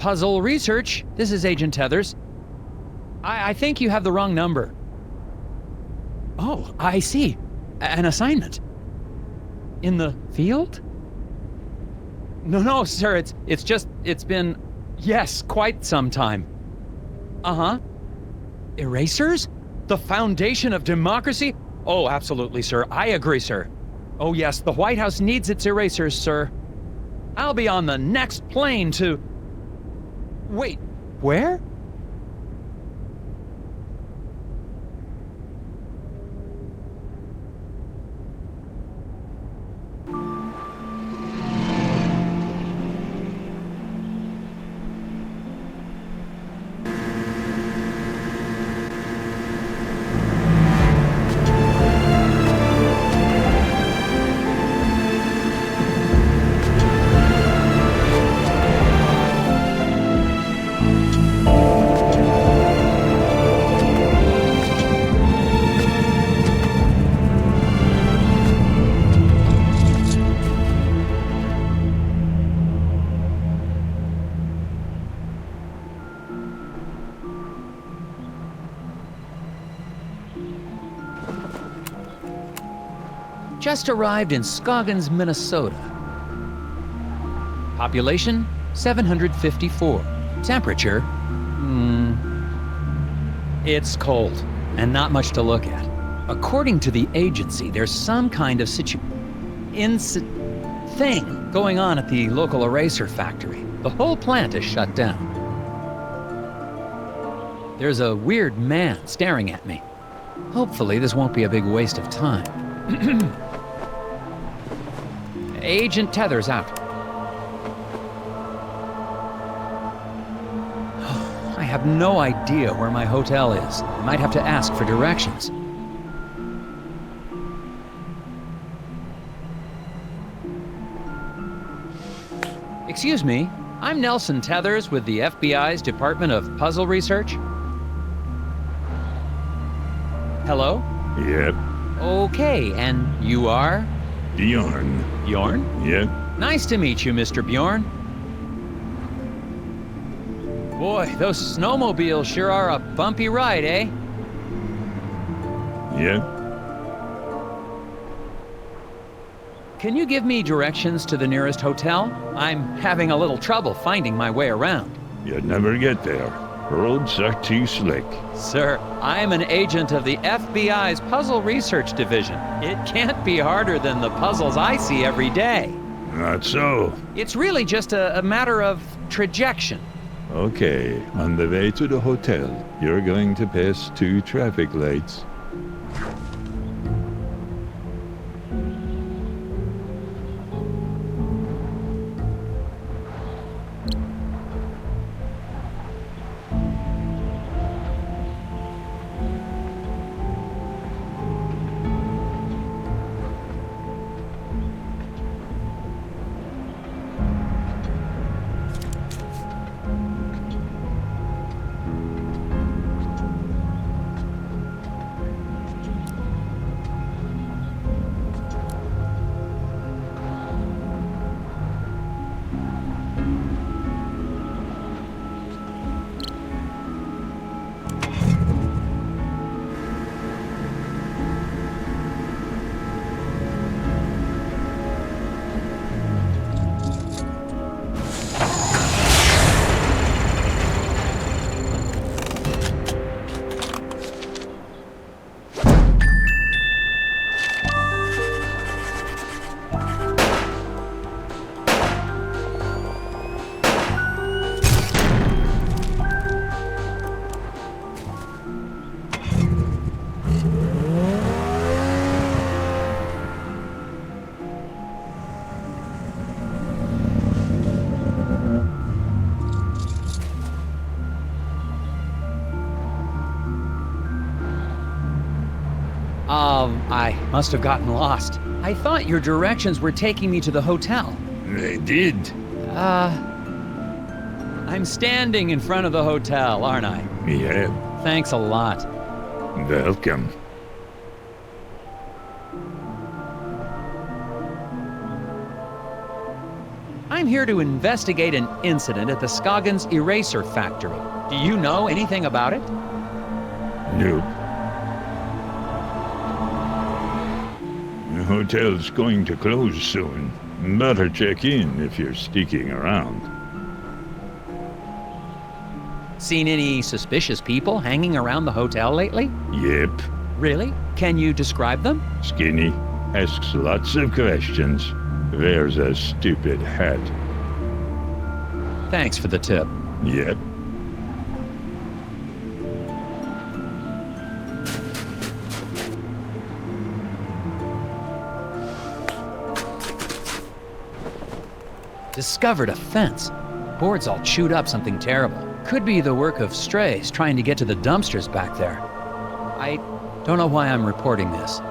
Puzzle Research. This is Agent Tethers. I think you have the wrong number. Oh, I see. An assignment. In the field? No, sir, it's been, yes, quite some time. Uh-huh. Erasers? The foundation of democracy? Oh, absolutely, sir. I agree, sir. Oh, yes, the White House needs its erasers, sir. I'll be on the next plane to... Wait, where? Just arrived in Scoggins, Minnesota. Population, 754. Temperature, it's cold, and not much to look at. According to the agency, there's some kind of thing going on at the local eraser factory. The whole plant is shut down. There's a weird man staring at me. Hopefully, this won't be a big waste of time. Agent Tethers out. I have no idea where my hotel is. I might have to ask for directions. Excuse me, I'm Nelson Tethers with the FBI's Department of Puzzle Research. Hello? Yep. Okay, and you are? Bjorn. Bjorn? Yep. Nice to meet you, Mr. Bjorn. Boy, those snowmobiles sure are a bumpy ride, eh? Yep. Can you give me directions to the nearest hotel? I'm having a little trouble finding my way around. You'd never get there. Roads are too slick. Sir, I'm an agent of the FBI's Puzzle Research Division. It can't be harder than the puzzles I see every day. Not so. It's really just a matter of trajection. Okay, on the way to the hotel, you're going to pass 2 traffic lights. I must have gotten lost. I thought your directions were taking me to the hotel. They did. I'm standing in front of the hotel, aren't I? Yeah. Thanks a lot. Welcome. I'm here to investigate an incident at the Scoggins Eraser Factory. Do you know anything about it? Nope. The hotel's going to close soon. Better check in if you're sticking around. Seen any suspicious people hanging around the hotel lately? Yep. Really? Can you describe them? Skinny. Asks lots of questions. Wears a stupid hat. Thanks for the tip. Yep. Discovered a fence. Boards all chewed up, something terrible. Could be the work of strays trying to get to the dumpsters back there. I don't know why I'm reporting this.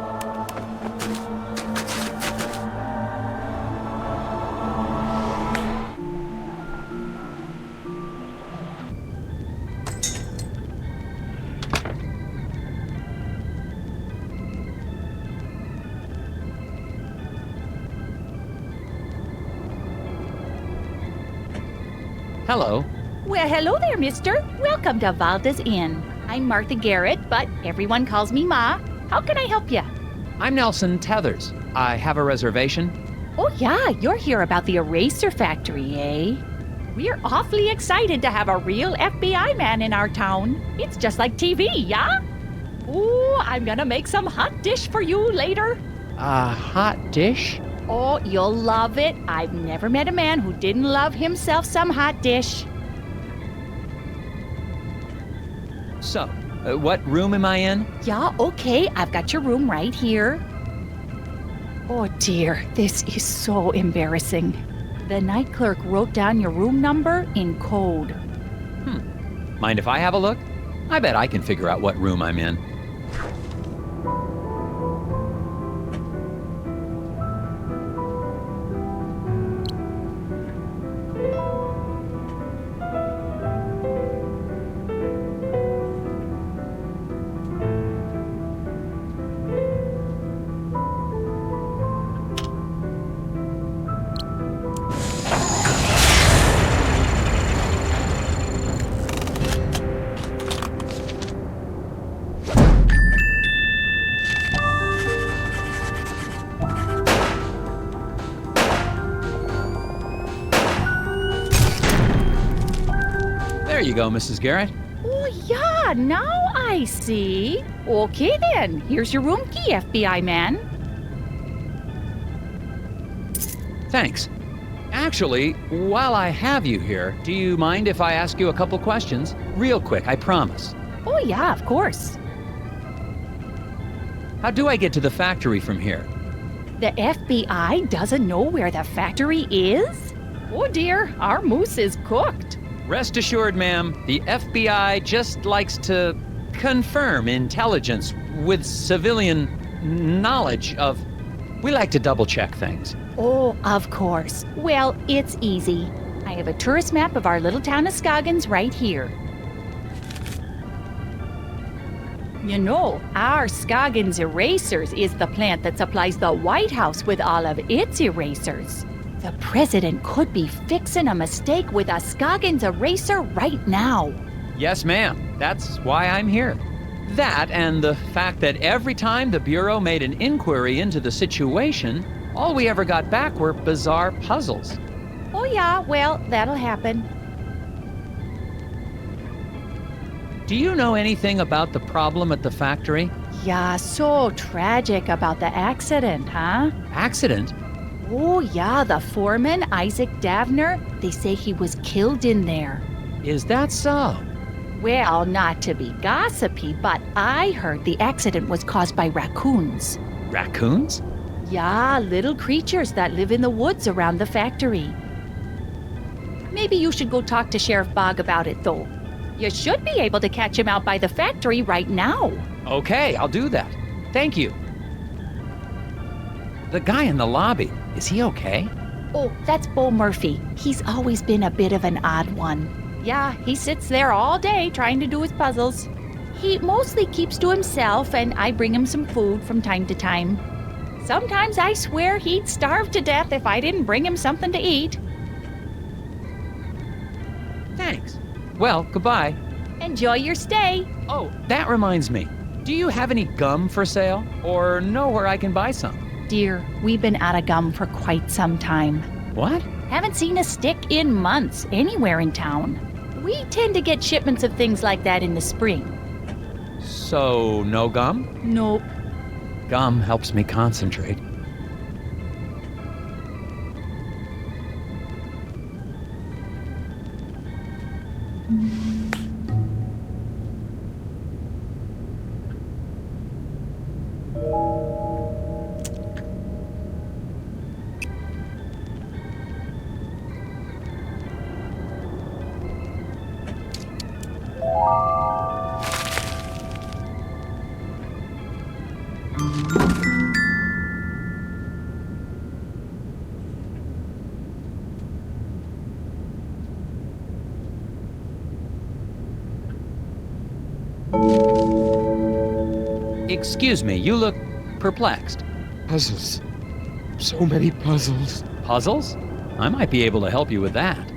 Hello. Well, hello there, mister. Welcome to Valda's Inn. I'm Martha Garrett, but everyone calls me Ma. How can I help you? I'm Nelson Tethers. I have a reservation. Oh, yeah, you're here about the eraser factory, eh? We're awfully excited to have a real FBI man in our town. It's just like TV, yeah? Ooh, I'm gonna make some hot dish for you later. A hot dish? Oh, you'll love it. I've never met a man who didn't love himself some hot dish. So, what room am I in? Yeah, okay, I've got your room right here. Oh dear, this is so embarrassing. The night clerk wrote down your room number in code. Mind if I have a look? I bet I can figure out what room I'm in. There you go, Mrs. Garrett. Oh, yeah, now I see. Okay, then. Here's your room key, FBI man. Thanks. Actually, while I have you here, do you mind if I ask you a couple questions? Real quick, I promise. Oh, yeah, of course. How do I get to the factory from here? The FBI doesn't know where the factory is? Oh, dear, our moose is cooked. Rest assured, ma'am, the FBI just likes to confirm intelligence with civilian knowledge of... We like to double-check things. Oh, of course. Well, it's easy. I have a tourist map of our little town of Scoggins right here. You know, our Scoggins Erasers is the plant that supplies the White House with all of its erasers. The president could be fixing a mistake with a Scoggins eraser right now. Yes, ma'am. That's why I'm here. That and the fact that every time the Bureau made an inquiry into the situation, all we ever got back were bizarre puzzles. Oh yeah, well, that'll happen. Do you know anything about the problem at the factory? Yeah, so tragic about the accident, huh? Accident? Oh yeah, the foreman, Isaac Davner, they say he was killed in there. Is that so? Well, not to be gossipy, but I heard the accident was caused by raccoons. Raccoons? Yeah, little creatures that live in the woods around the factory. Maybe you should go talk to Sheriff Bogg about it, though. You should be able to catch him out by the factory right now. Okay, I'll do that. Thank you. The guy in the lobby, is he okay? Oh, that's Bo Murphy. He's always been a bit of an odd one. Yeah, he sits there all day trying to do his puzzles. He mostly keeps to himself, and I bring him some food from time to time. Sometimes I swear he'd starve to death if I didn't bring him something to eat. Well, goodbye. Enjoy your stay. Oh, that reminds me. Do you have any gum for sale? Or know where I can buy some? Dear, we've been out of gum for quite some time. What? Haven't seen a stick in months anywhere in town. We tend to get shipments of things like that in the spring. So, no gum? Nope. Gum helps me concentrate. Excuse me, you look perplexed. Puzzles. So many puzzles. Puzzles? I might be able to help you with that.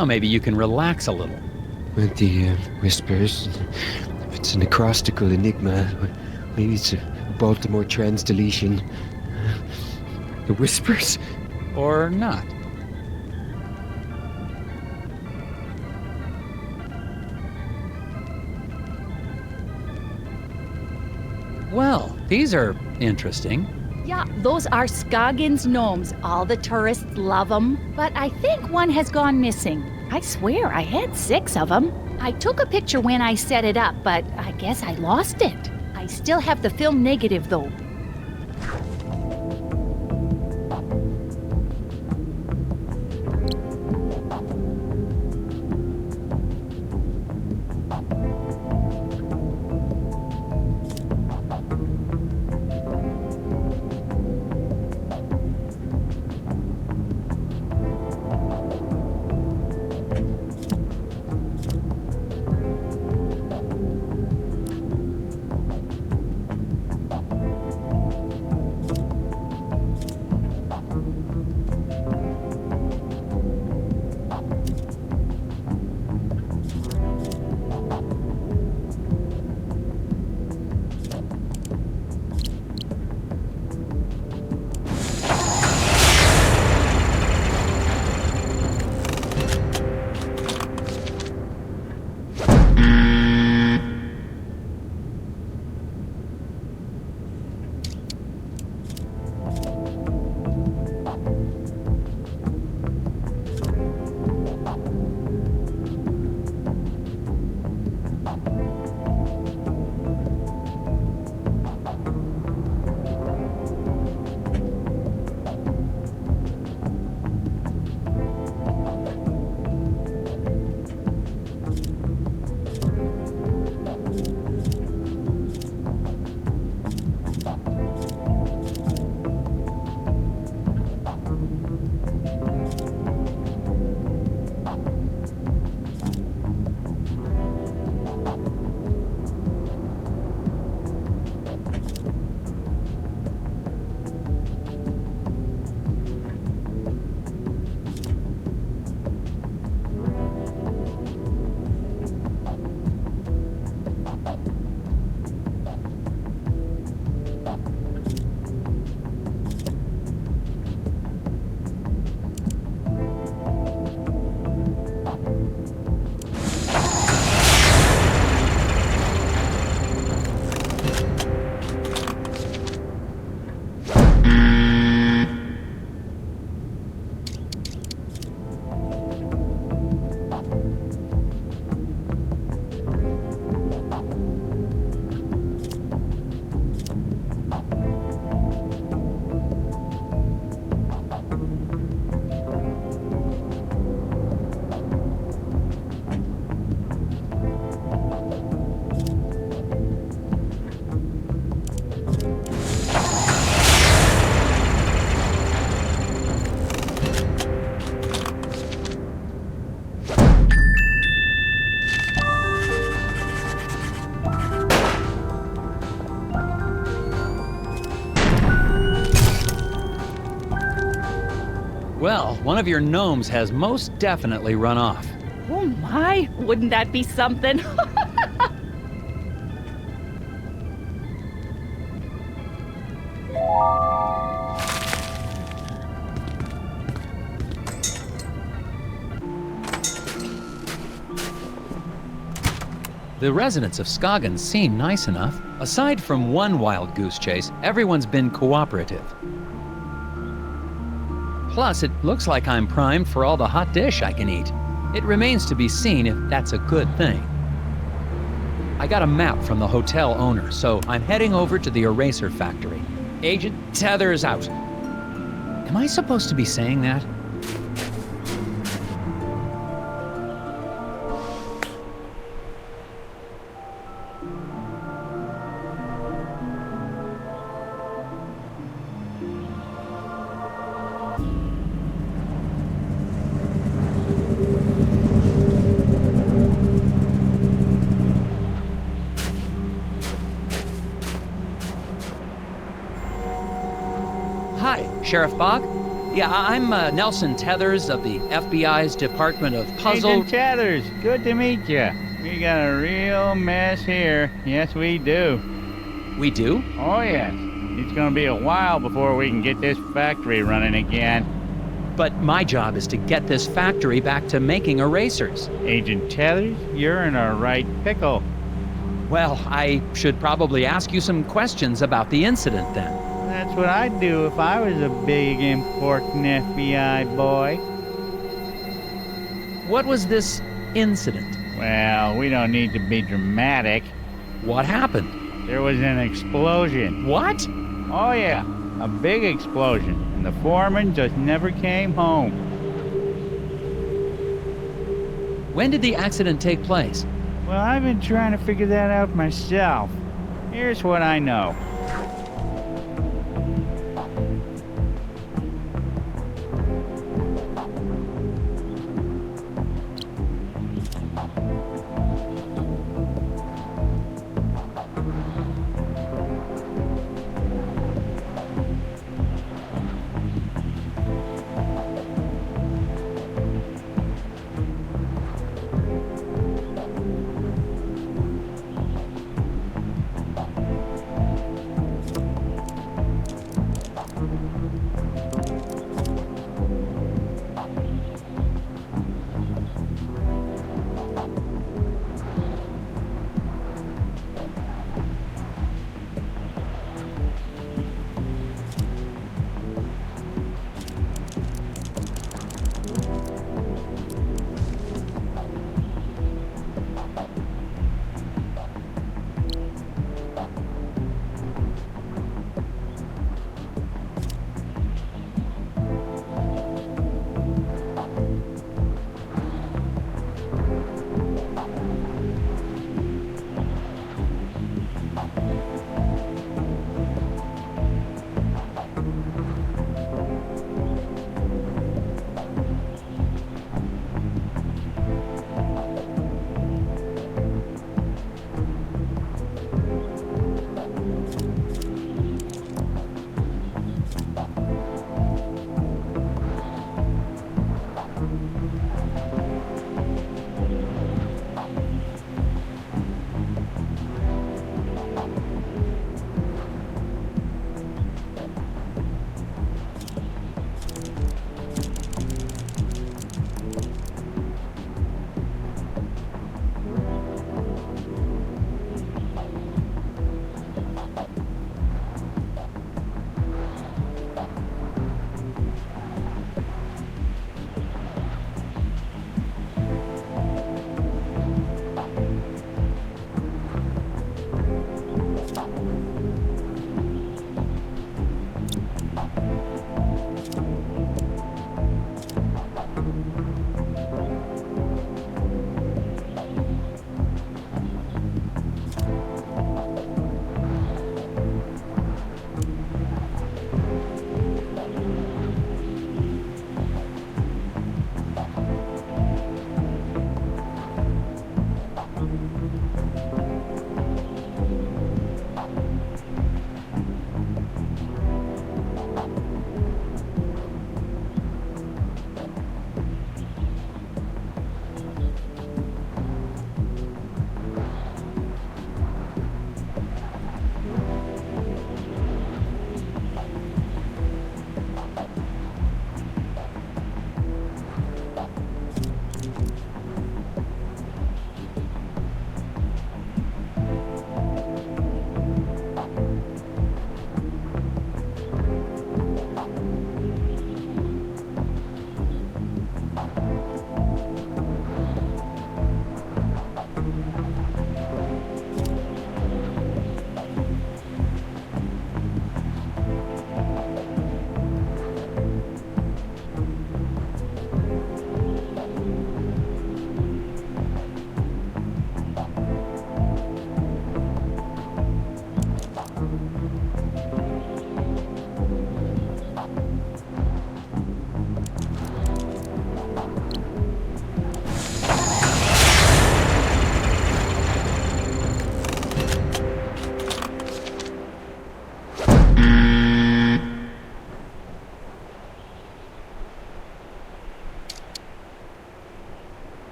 Now maybe you can relax a little. With the whispers. If it's an acrostical enigma, maybe it's a Baltimore trans deletion. The whispers? Or not. Well, these are interesting. Yeah, those are Scoggins gnomes. All the tourists love them. But I think one has gone missing. I swear I had 6 of them. I took a picture when I set it up, but I guess I lost it. I still have the film negative though. Well, one of your gnomes has most definitely run off. Oh my, wouldn't that be something? The residents of Scoggins seem nice enough. Aside from one wild goose chase, everyone's been cooperative. Plus, it looks like I'm primed for all the hot dish I can eat. It remains to be seen if that's a good thing. I got a map from the hotel owner, so I'm heading over to the eraser factory. Agent Tether's out. Am I supposed to be saying that? Hi, Sheriff Bog? Yeah, I'm Nelson Tethers of the FBI's Department of Puzzle. Agent Tethers, good to meet you. We got a real mess here. Yes, we do. We do? Oh, yes. It's gonna be a while before we can get this factory running again. But my job is to get this factory back to making erasers. Agent Tethers, you're in a right pickle. Well, I should probably ask you some questions about the incident then. That's what I'd do if I was a big, important FBI boy. What was this incident? Well, we don't need to be dramatic. What happened? There was an explosion. What? Oh, yeah, a big explosion. And the foreman just never came home. When did the accident take place? Well, I've been trying to figure that out myself. Here's what I know.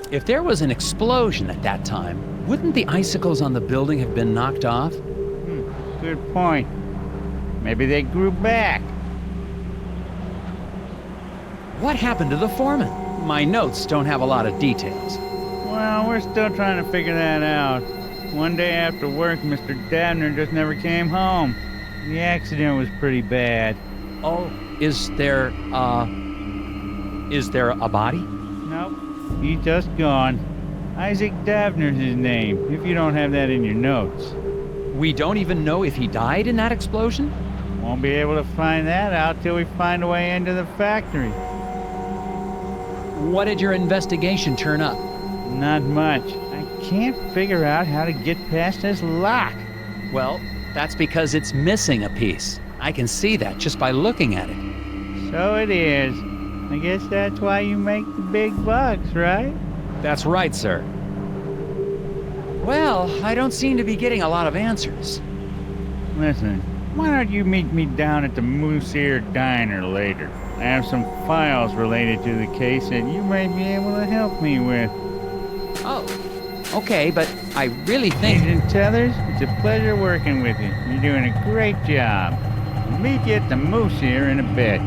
If there was an explosion at that time, wouldn't the icicles on the building have been knocked off? Good point. Maybe they grew back. What happened to the foreman? My notes don't have a lot of details. Well, we're still trying to figure that out. One day after work, Mr. Dabner just never came home. The accident was pretty bad. Oh, is there a body? Nope, he's just gone. Isaac Dabner's his name, if you don't have that in your notes. We don't even know if he died in that explosion? Won't be able to find that out till we find a way into the factory. What did your investigation turn up? Not much. I can't figure out how to get past this lock. Well, that's because it's missing a piece. I can see that just by looking at it. So it is. I guess that's why you make the big bucks, right? That's right, sir. Well, I don't seem to be getting a lot of answers. Listen, why don't you meet me down at the Moose Ear Diner later? I have some files related to the case that you may be able to help me with. Oh, okay, but I really think... Agent Tethers, it's a pleasure working with you. You're doing a great job. I'll meet you at the Moose Ear in a bit.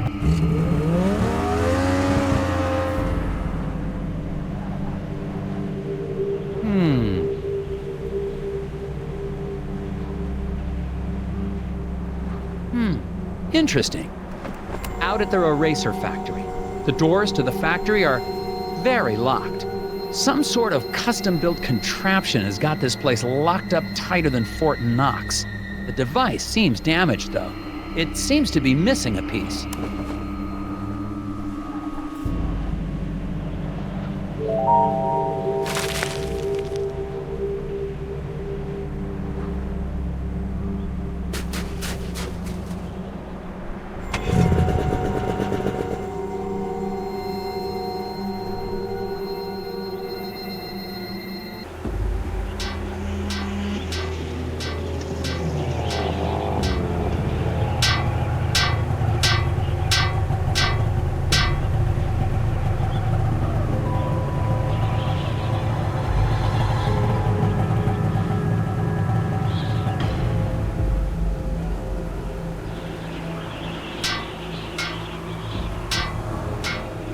Interesting. Out at their eraser factory. The doors to the factory are very locked. Some sort of custom-built contraption has got this place locked up tighter than Fort Knox. The device seems damaged, though. It seems to be missing a piece.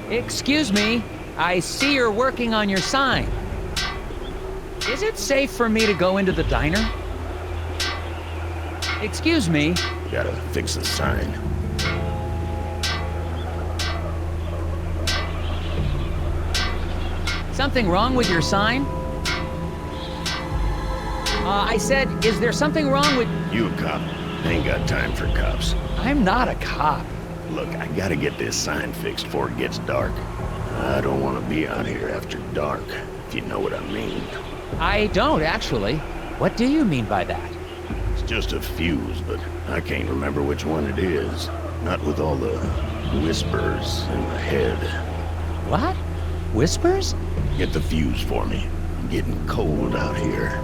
Excuse me, I see you're working on your sign. Is it safe for me to go into the diner? Excuse me. Gotta fix the sign. Something wrong with your sign? I said, is there something wrong with... You a cop? I ain't got time for cops. I'm not a cop. Look, I gotta get this sign fixed before it gets dark. I don't want to be out here after dark, if you know what I mean. I don't, actually. What do you mean by that? It's just a fuse, but I can't remember which one it is. Not with all the whispers in my head. What? Whispers? Get the fuse for me. I'm getting cold out here.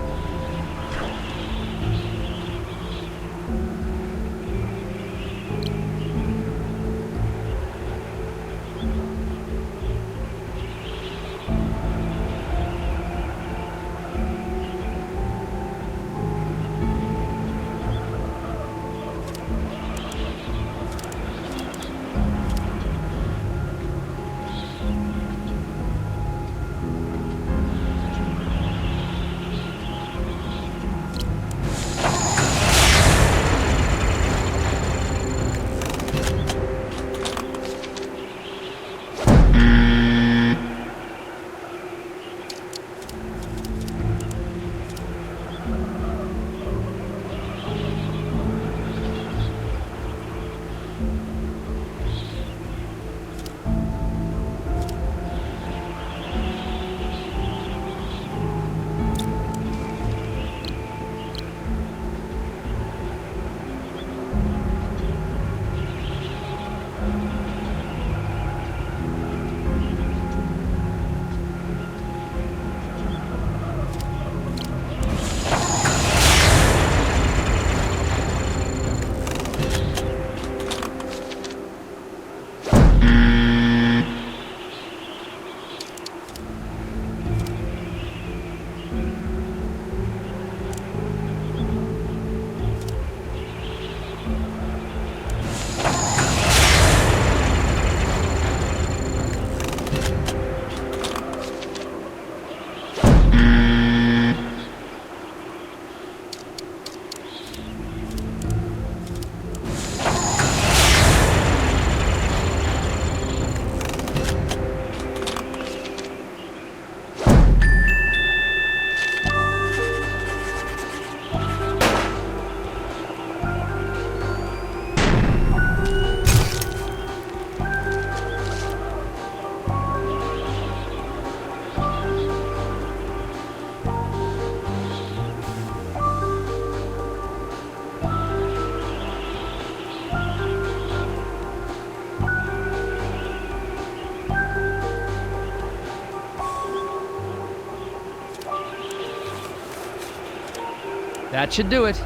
That should do it.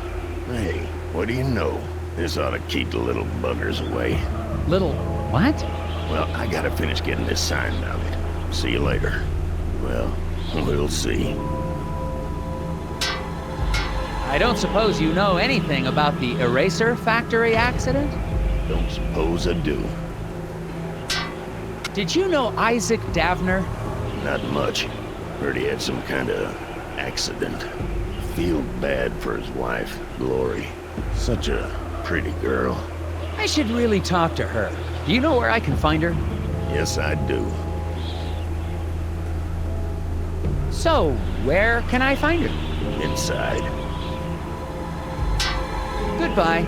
Hey, what do you know? This ought to keep the little buggers away. Little what? Well, I gotta finish getting this sign mounted. See you later. Well, we'll see. I don't suppose you know anything about the eraser factory accident? Don't suppose I do. Did you know Isaac Davner? Not much. Heard he had some kind of accident. Feel bad for his wife, Glory. Such a pretty girl. I should really talk to her. Do you know where I can find her? Yes, I do. So, where can I find her? Inside. Goodbye.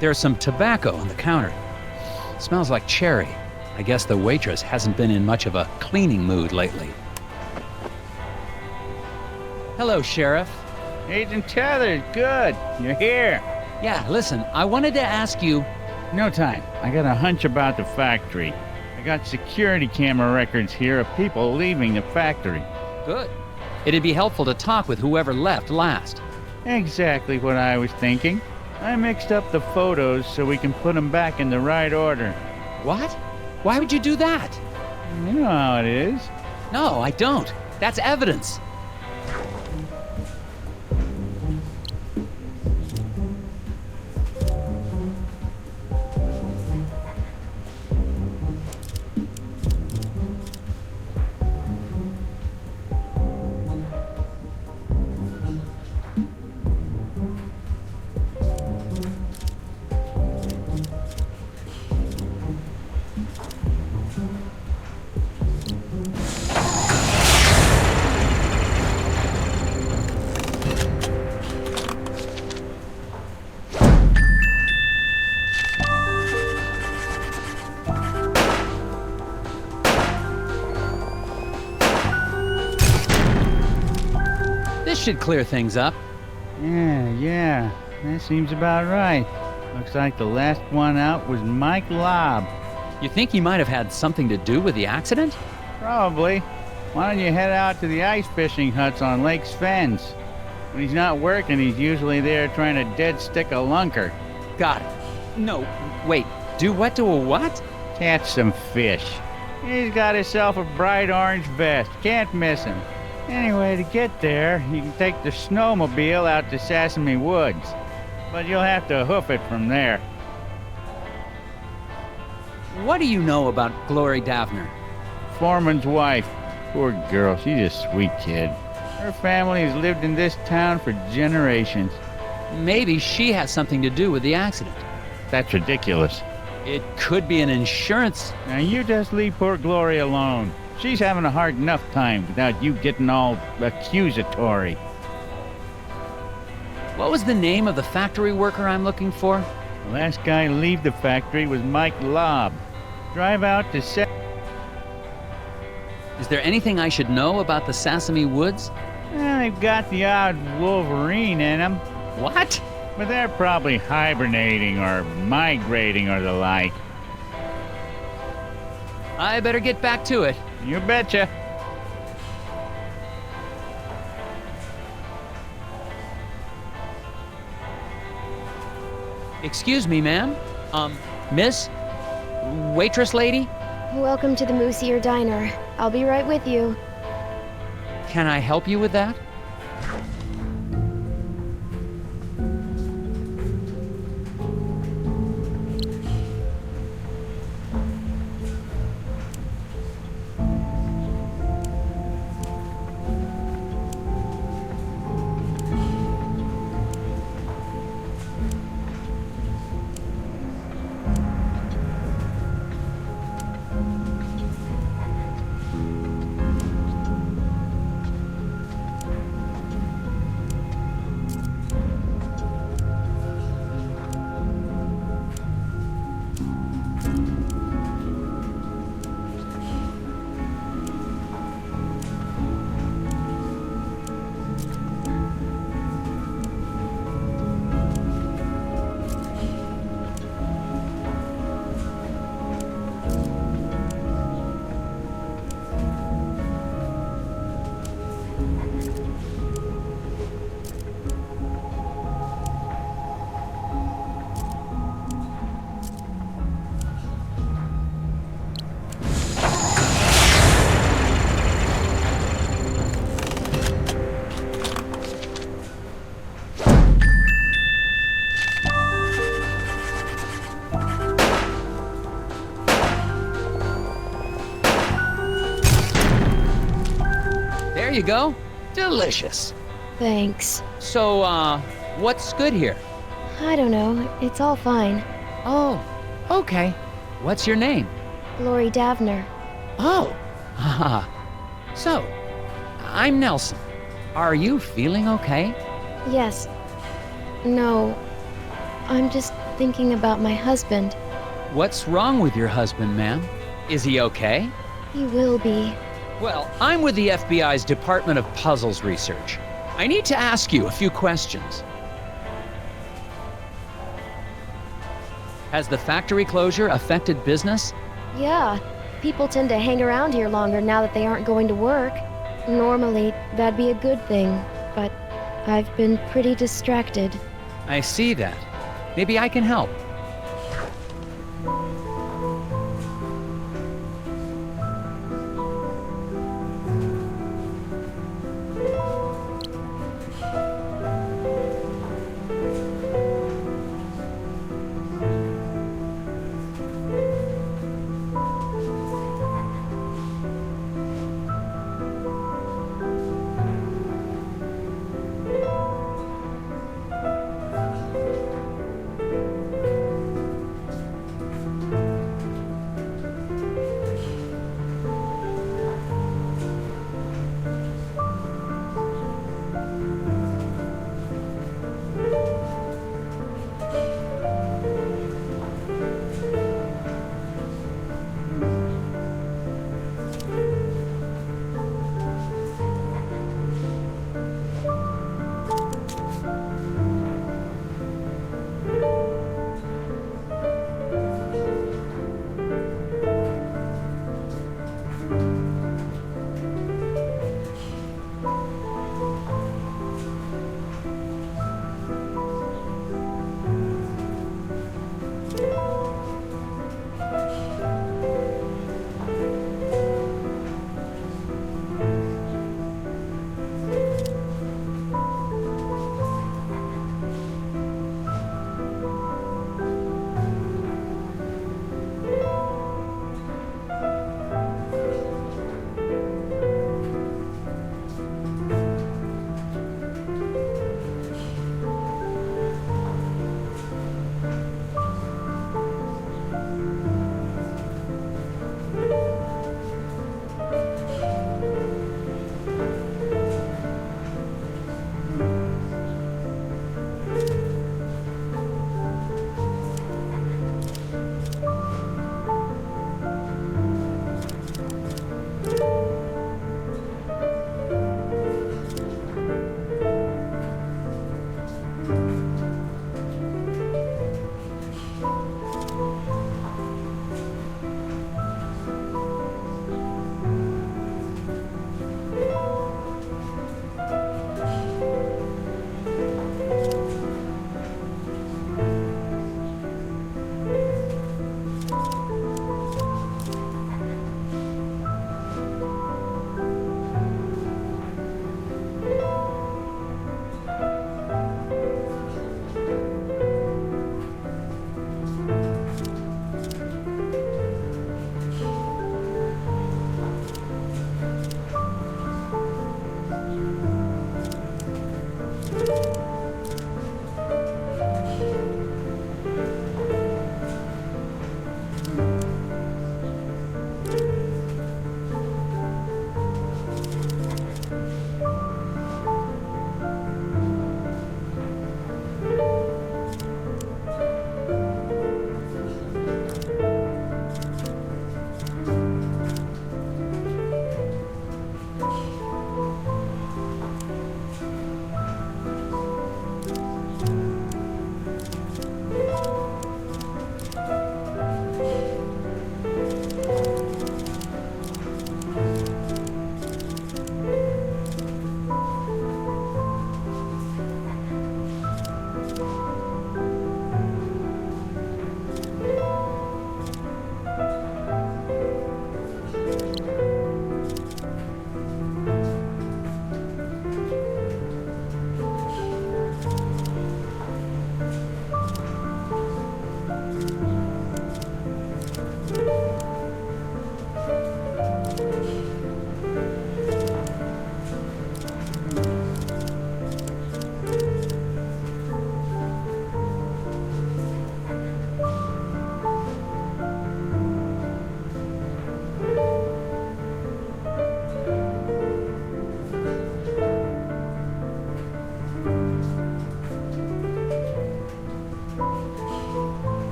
There's some tobacco on the counter. Smells like cherry. I guess the waitress hasn't been in much of a cleaning mood lately. Hello, Sheriff. Agent Tethers, good. You're here. Yeah, listen, I wanted to ask you... No time. I got a hunch about the factory. I got security camera records here of people leaving the factory. Good. It'd be helpful to talk with whoever left last. Exactly what I was thinking. I mixed up the photos so we can put them back in the right order. What? Why would you do that? You know how it is. No, I don't. That's evidence. This should clear things up. Yeah, that seems about right. Looks like the last one out was Mike Lobb. You think he might have had something to do with the accident? Probably. Why don't you head out to the ice fishing huts on Lake Svens? When he's not working, he's usually there trying to dead stick a lunker. Got it. No, wait. Do what to a what? Catch some fish. He's got himself a bright orange vest. Can't miss him. Anyway, to get there, you can take the snowmobile out to Sesame Woods. But you'll have to hoof it from there. What do you know about Glory Davner? Foreman's wife. Poor girl, she's a sweet kid. Her family has lived in this town for generations. Maybe she has something to do with the accident. That's ridiculous. It could be an insurance... Now you just leave poor Glory alone. She's having a hard enough time without you getting all accusatory. What was the name of the factory worker I'm looking for? The last guy to leave the factory was Mike Lobb. Drive out to Is there anything I should know about the Sesame Woods? They've got the odd wolverine in them. What? But they're probably hibernating or migrating or the like. I better get back to it. You betcha. Excuse me, ma'am. Miss? Waitress lady? Welcome to the Moose Ear Diner. I'll be right with you. Can I help you with that? you go. Delicious. Thanks. So, what's good here? I don't know. It's all fine. Oh, okay. What's your name? Lori Davner. Oh, haha. So, I'm Nelson. Are you feeling okay? Yes. No. I'm just thinking about my husband. What's wrong with your husband, ma'am? Is he okay? He will be. Well, I'm with the FBI's Department of Puzzles Research. I need to ask you a few questions. Has the factory closure affected business? Yeah. People tend to hang around here longer now that they aren't going to work. Normally, that'd be a good thing, but I've been pretty distracted. I see that. Maybe I can help.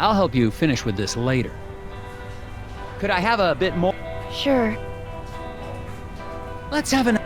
I'll help you finish with this later. Could I have a bit more? Sure. Let's have an...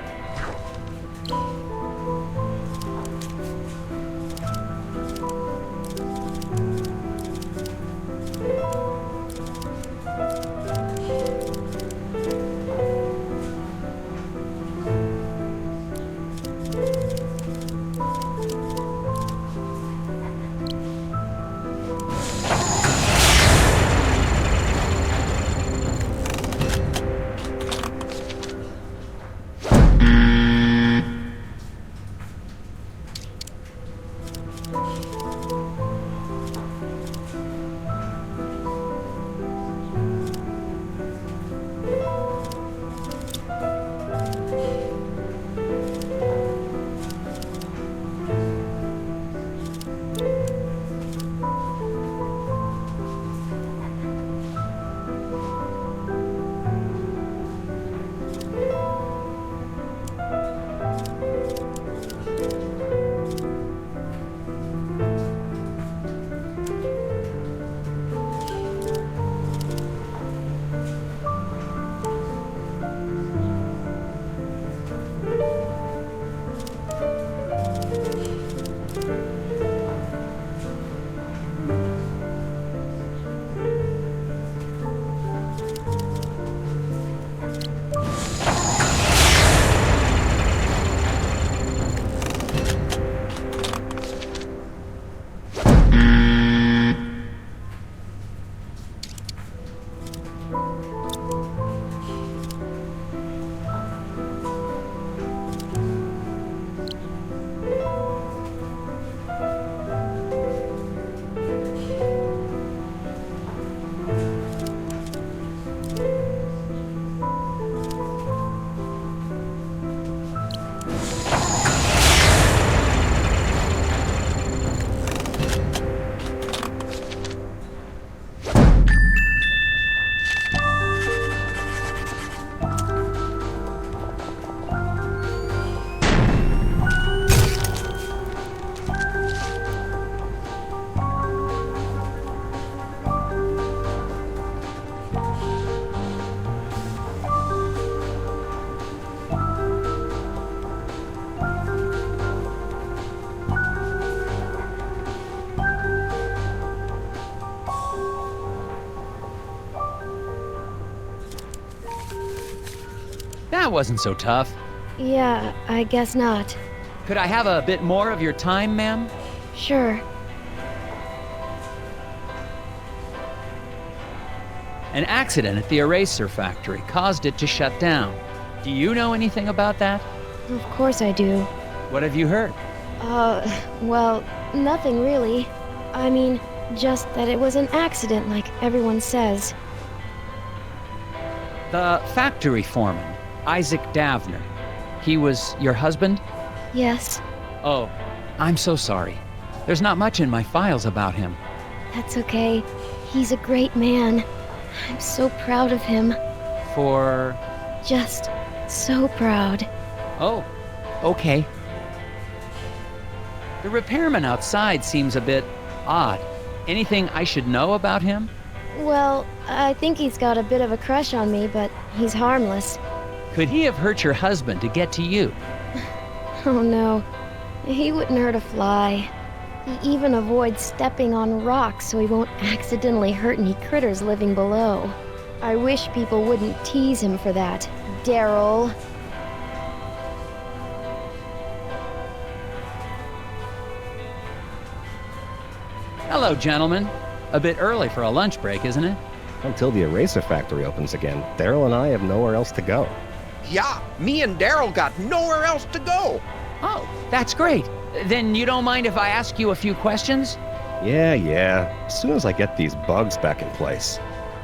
That wasn't so tough. Yeah, I guess not. Could I have a bit more of your time, ma'am? Sure. An accident at the eraser factory caused it to shut down. Do you know anything about that? Of course I do. What have you heard? Well, nothing really. I mean, just that it was an accident like everyone says. The factory foreman, Isaac Davner. He was your husband? Yes, Oh, I'm so sorry. There's not much in my files about him. that's okay. He's a great man. I'm so proud of him. For... Just so proud. Oh, okay. The repairman outside seems a bit odd. Anything I should know about him? Well, I think he's got a bit of a crush on me, but he's harmless. Could he have hurt your husband to get to you? Oh no, he wouldn't hurt a fly. He even avoids stepping on rocks so he won't accidentally hurt any critters living below. I wish people wouldn't tease him for that, Daryl. Hello, gentlemen. A bit early for a lunch break, isn't it? Until the eraser factory opens again, Daryl and I have nowhere else to go. Yeah, me and Daryl got nowhere else to go. Oh, that's great. Then you don't mind if I ask you a few questions? Yeah. As soon as I get these bugs back in place.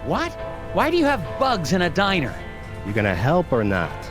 What? Why do you have bugs in a diner? You gonna help or not?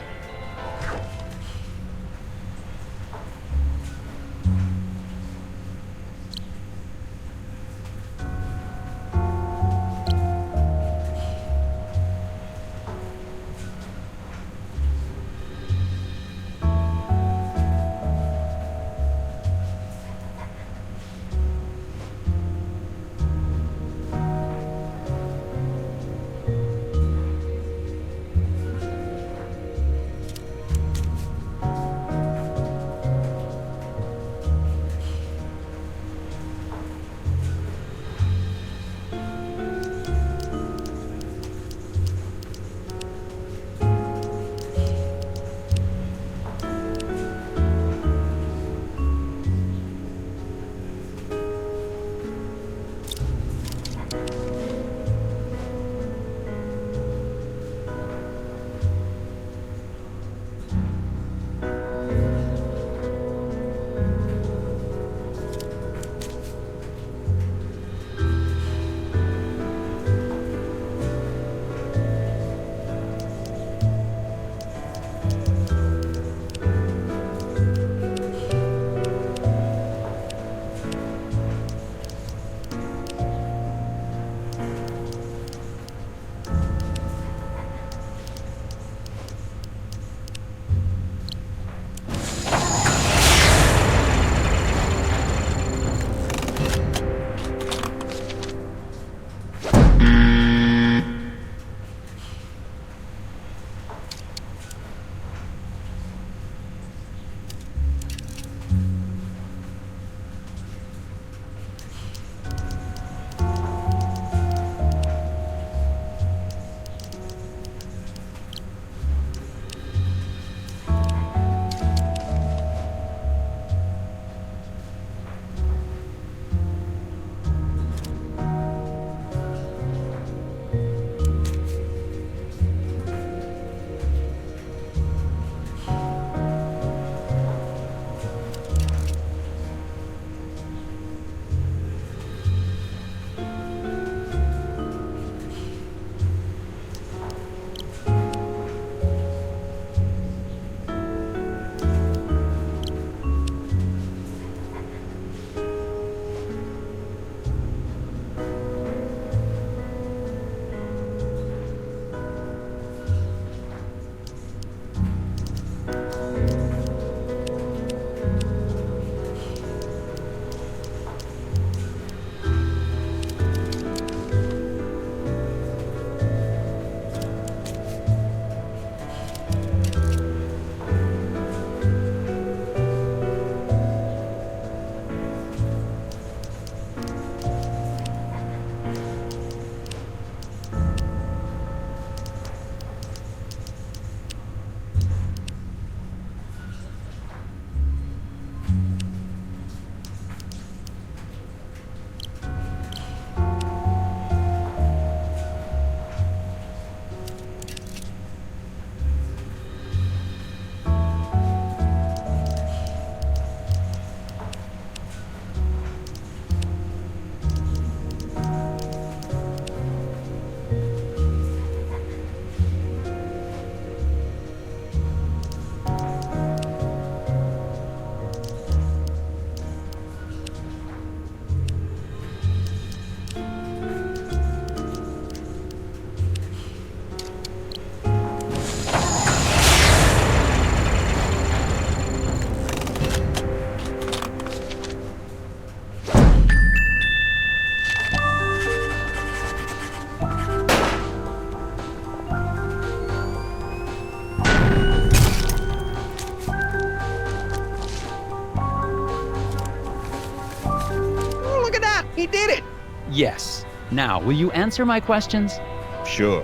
He did it! Yes. Now, will you answer my questions? Sure.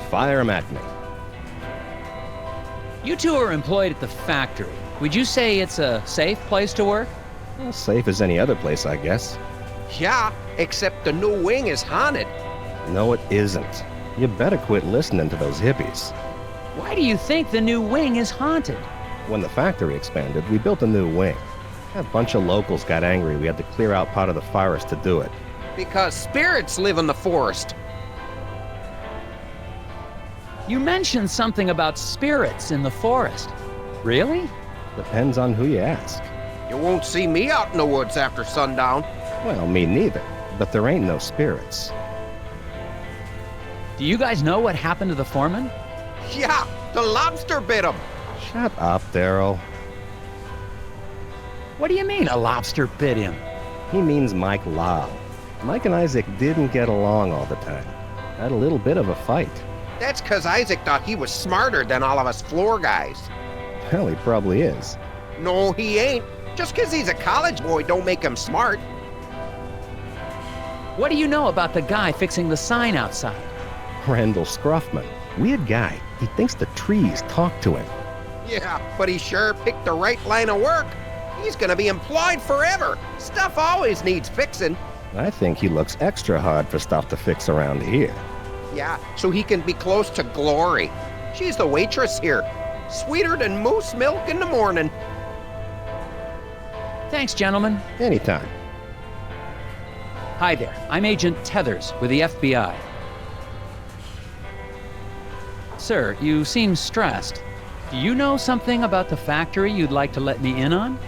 Fire 'em at me. You two are employed at the factory. Would you say it's a safe place to work? Well, safe as any other place, I guess. Yeah, except the new wing is haunted. No, it isn't. You better quit listening to those hippies. Why do you think the new wing is haunted? When the factory expanded, we built a new wing. A bunch of locals got angry we had to clear out part of the forest to do it. Because spirits live in the forest. You mentioned something about spirits in the forest. Really? Depends on who you ask. You won't see me out in the woods after sundown. Well, me neither. But there ain't no spirits. Do you guys know what happened to the foreman? Yeah, the lobster bit him. Shut up, Daryl. What do you mean a lobster bit him? He means Mike Lobb. Mike and Isaac didn't get along all the time. Had a little bit of a fight. That's 'cause Isaac thought he was smarter than all of us floor guys. Hell, he probably is. No, he ain't. Just 'cause he's a college boy don't make him smart. What do you know about the guy fixing the sign outside? Randall Scruffman. Weird guy. He thinks the trees talk to him. Yeah, but he sure picked the right line of work. He's gonna be employed forever. Stuff always needs fixing. I think he looks extra hard for stuff to fix around here. Yeah, so he can be close to Glory. She's the waitress here. Sweeter than moose milk in the morning. Thanks, gentlemen. Anytime. Hi there. I'm Agent Tethers with the FBI. Sir, you seem stressed. Do you know something about the factory you'd like to let me in on?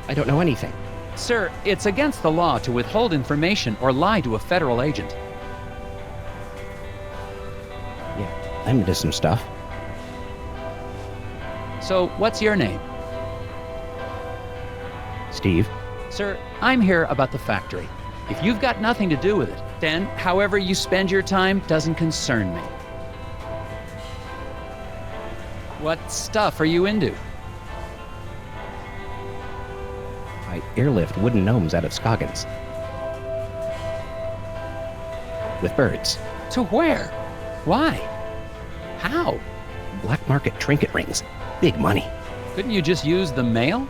I don't know anything. Sir, it's against the law to withhold information or lie to a federal agent. Yeah, I'm into some stuff. So, what's your name? Steve? Sir, I'm here about the factory. If you've got nothing to do with it, then however you spend your time doesn't concern me. What stuff are you into? I airlift wooden gnomes out of Scoggins. With birds. To where? Why? How? Black market trinket rings. Big money. Couldn't you just use the mail?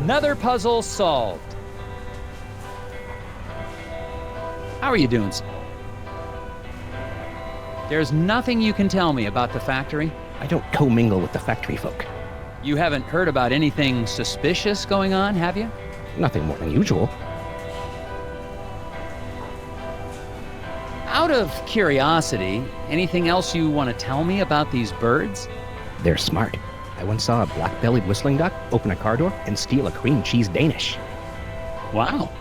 Another puzzle solved. How are you doing? There's nothing you can tell me about the factory? I don't commingle with the factory folk. You haven't heard about anything suspicious going on, have you? Nothing more than usual. Out of curiosity, anything else you want to tell me about these birds? They're smart. I once saw a black-bellied whistling duck open a car door and steal a cream cheese Danish. Wow.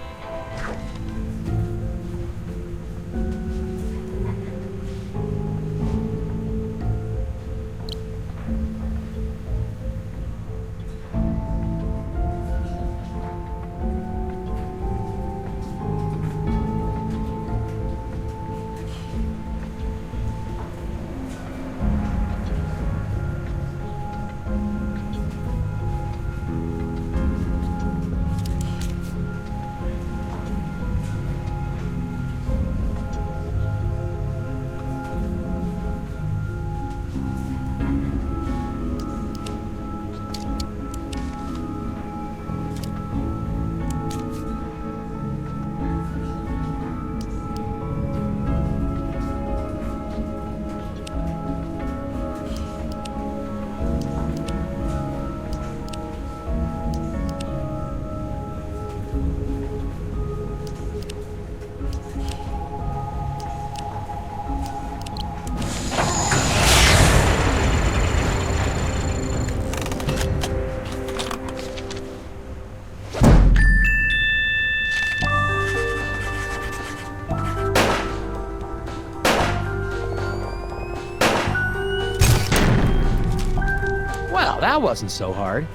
Well, that wasn't so hard.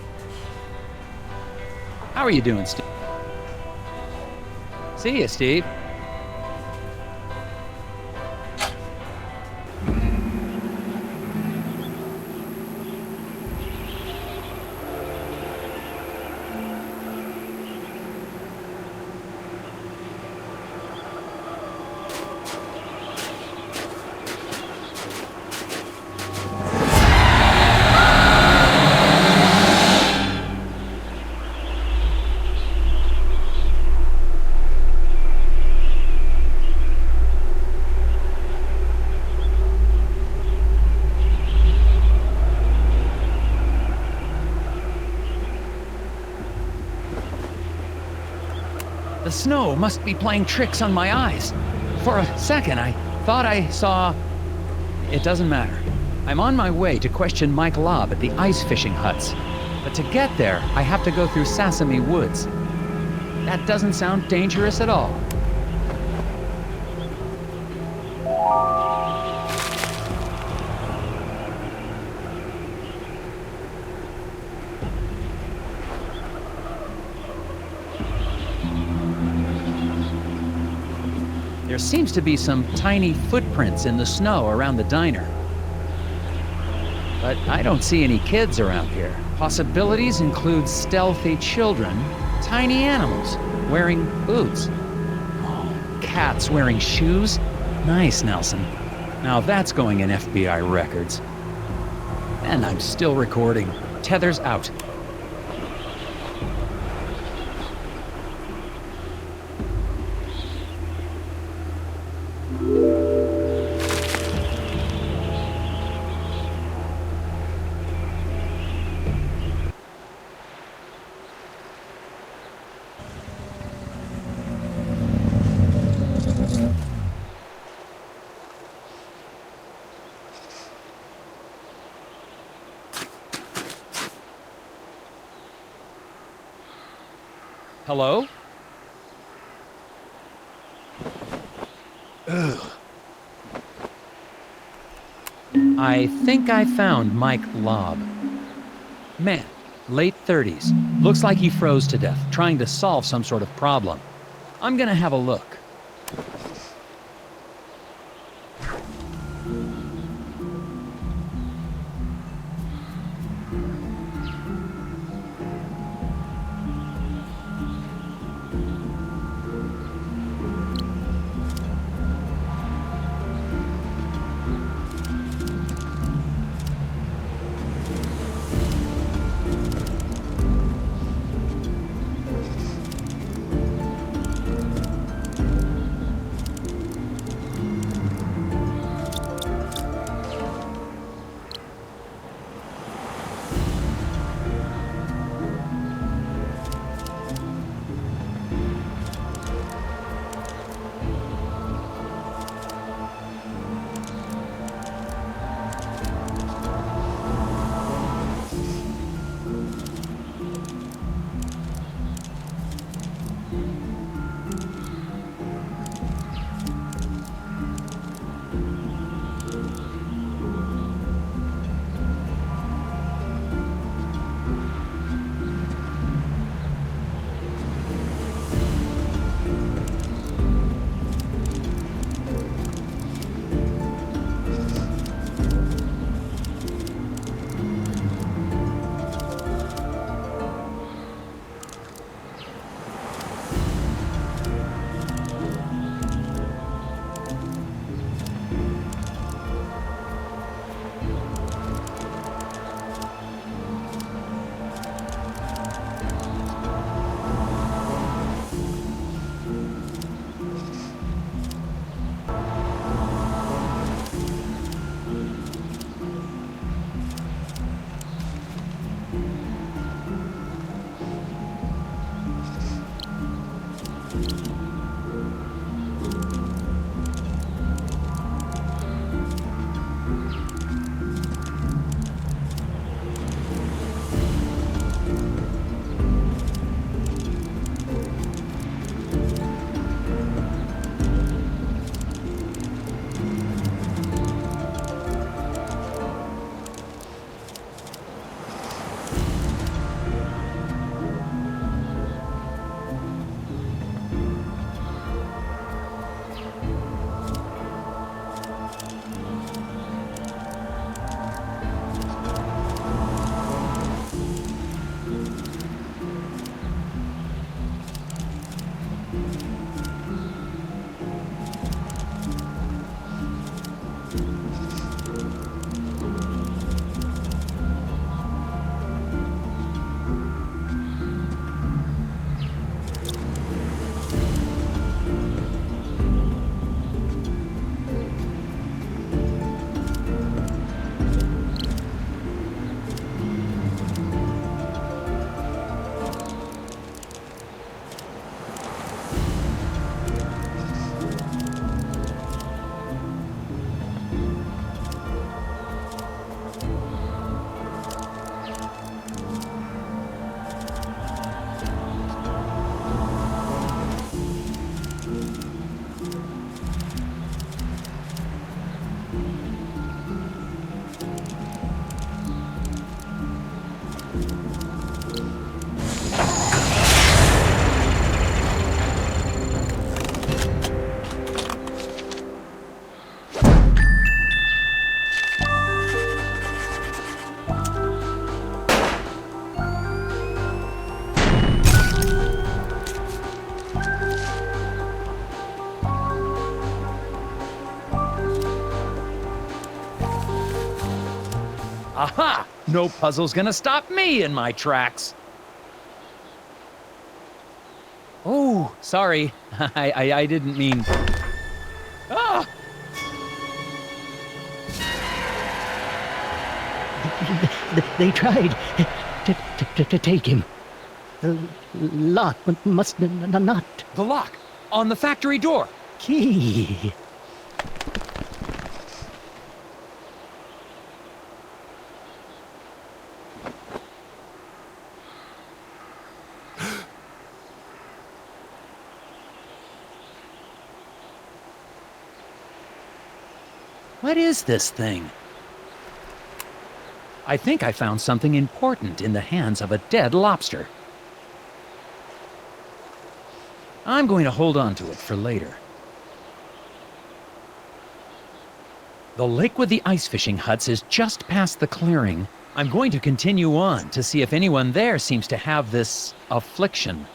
How are you doing, Steve? See ya, Steve. The snow must be playing tricks on my eyes. For a second, I thought I saw... It doesn't matter. I'm on my way to question Mike Lobb at the ice fishing huts. But to get there, I have to go through Sasami Woods. That doesn't sound dangerous at all. There seems to be some tiny footprints in the snow around the diner. But I don't see any kids around here. Possibilities include stealthy children, tiny animals wearing boots. Oh, cats wearing shoes? Nice, Nelson. Now that's going in FBI records. And I'm still recording. Tether's out. Hello? Ugh. I think I found Mike Lobb. Man, late 30s. Looks like he froze to death, trying to solve some sort of problem. I'm gonna have a look. Aha! No puzzle's gonna stop me in my tracks. Oh, sorry. I didn't mean... Ah! They tried to take him. The lock must not. The lock on the factory door. Key. What is this thing? I think I found something important in the hands of a dead lobster. I'm going to hold on to it for later. The lake with the ice fishing huts is just past the clearing. I'm going to continue on to see if anyone there seems to have this affliction.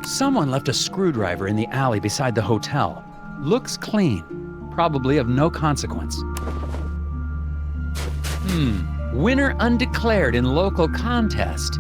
Someone left a screwdriver in the alley beside the hotel. Looks clean. Probably of no consequence. Winner undeclared in local contest.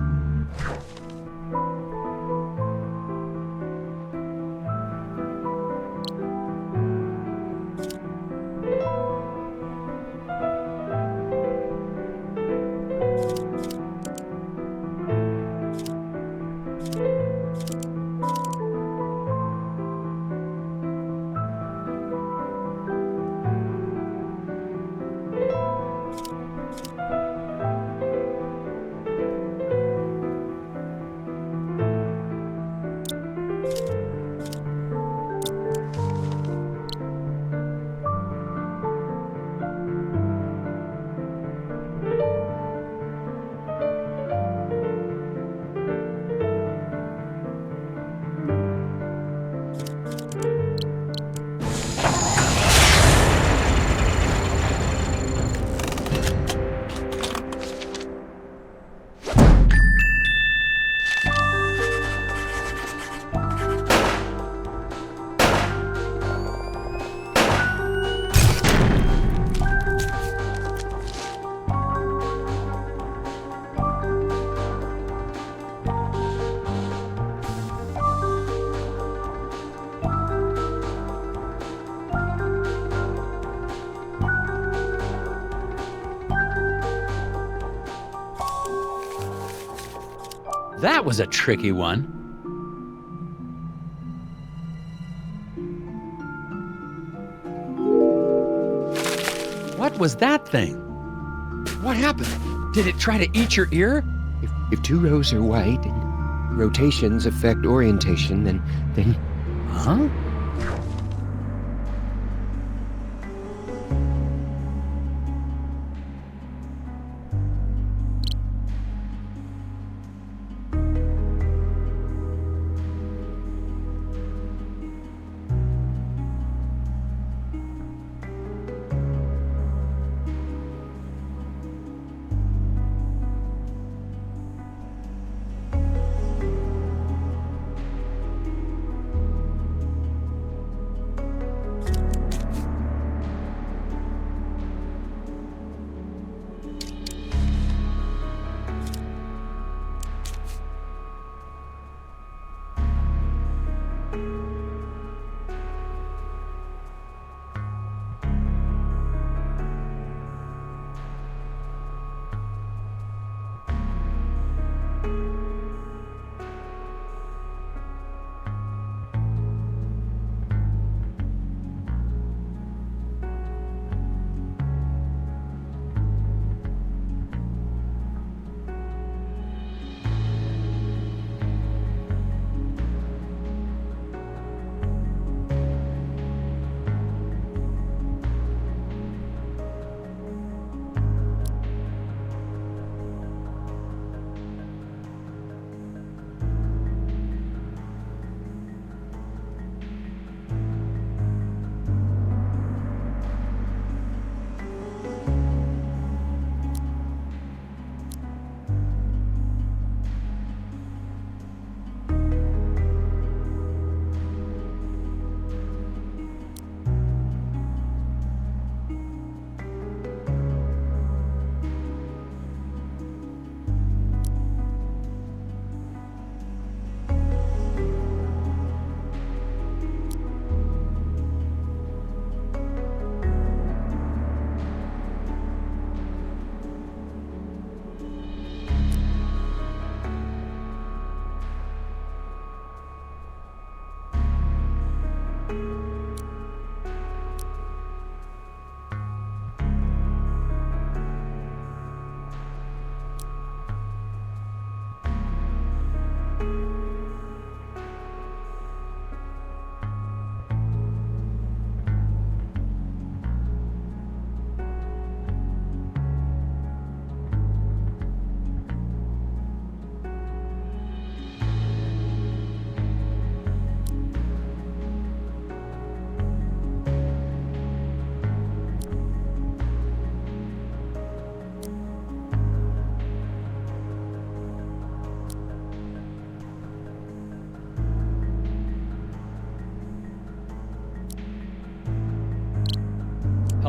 That was a tricky one. What was that thing? What happened? Did it try to eat your ear? If two rows are white and rotations affect orientation, then... Huh?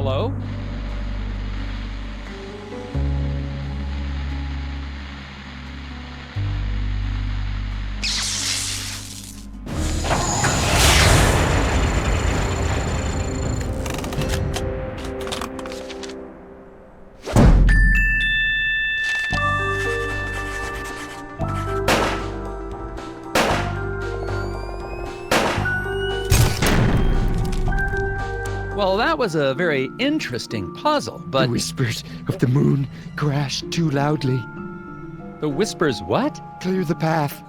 Hello? Well, that was a very interesting puzzle, The but whispers of the moon crash too loudly. the whispers what? Clear the path.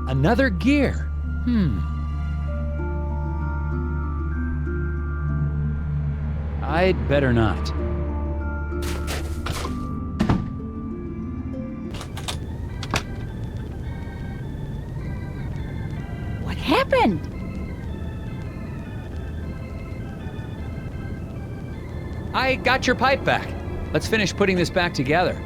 Another gear. I'd better not. What happened? I got your pipe back. Let's finish putting this back together.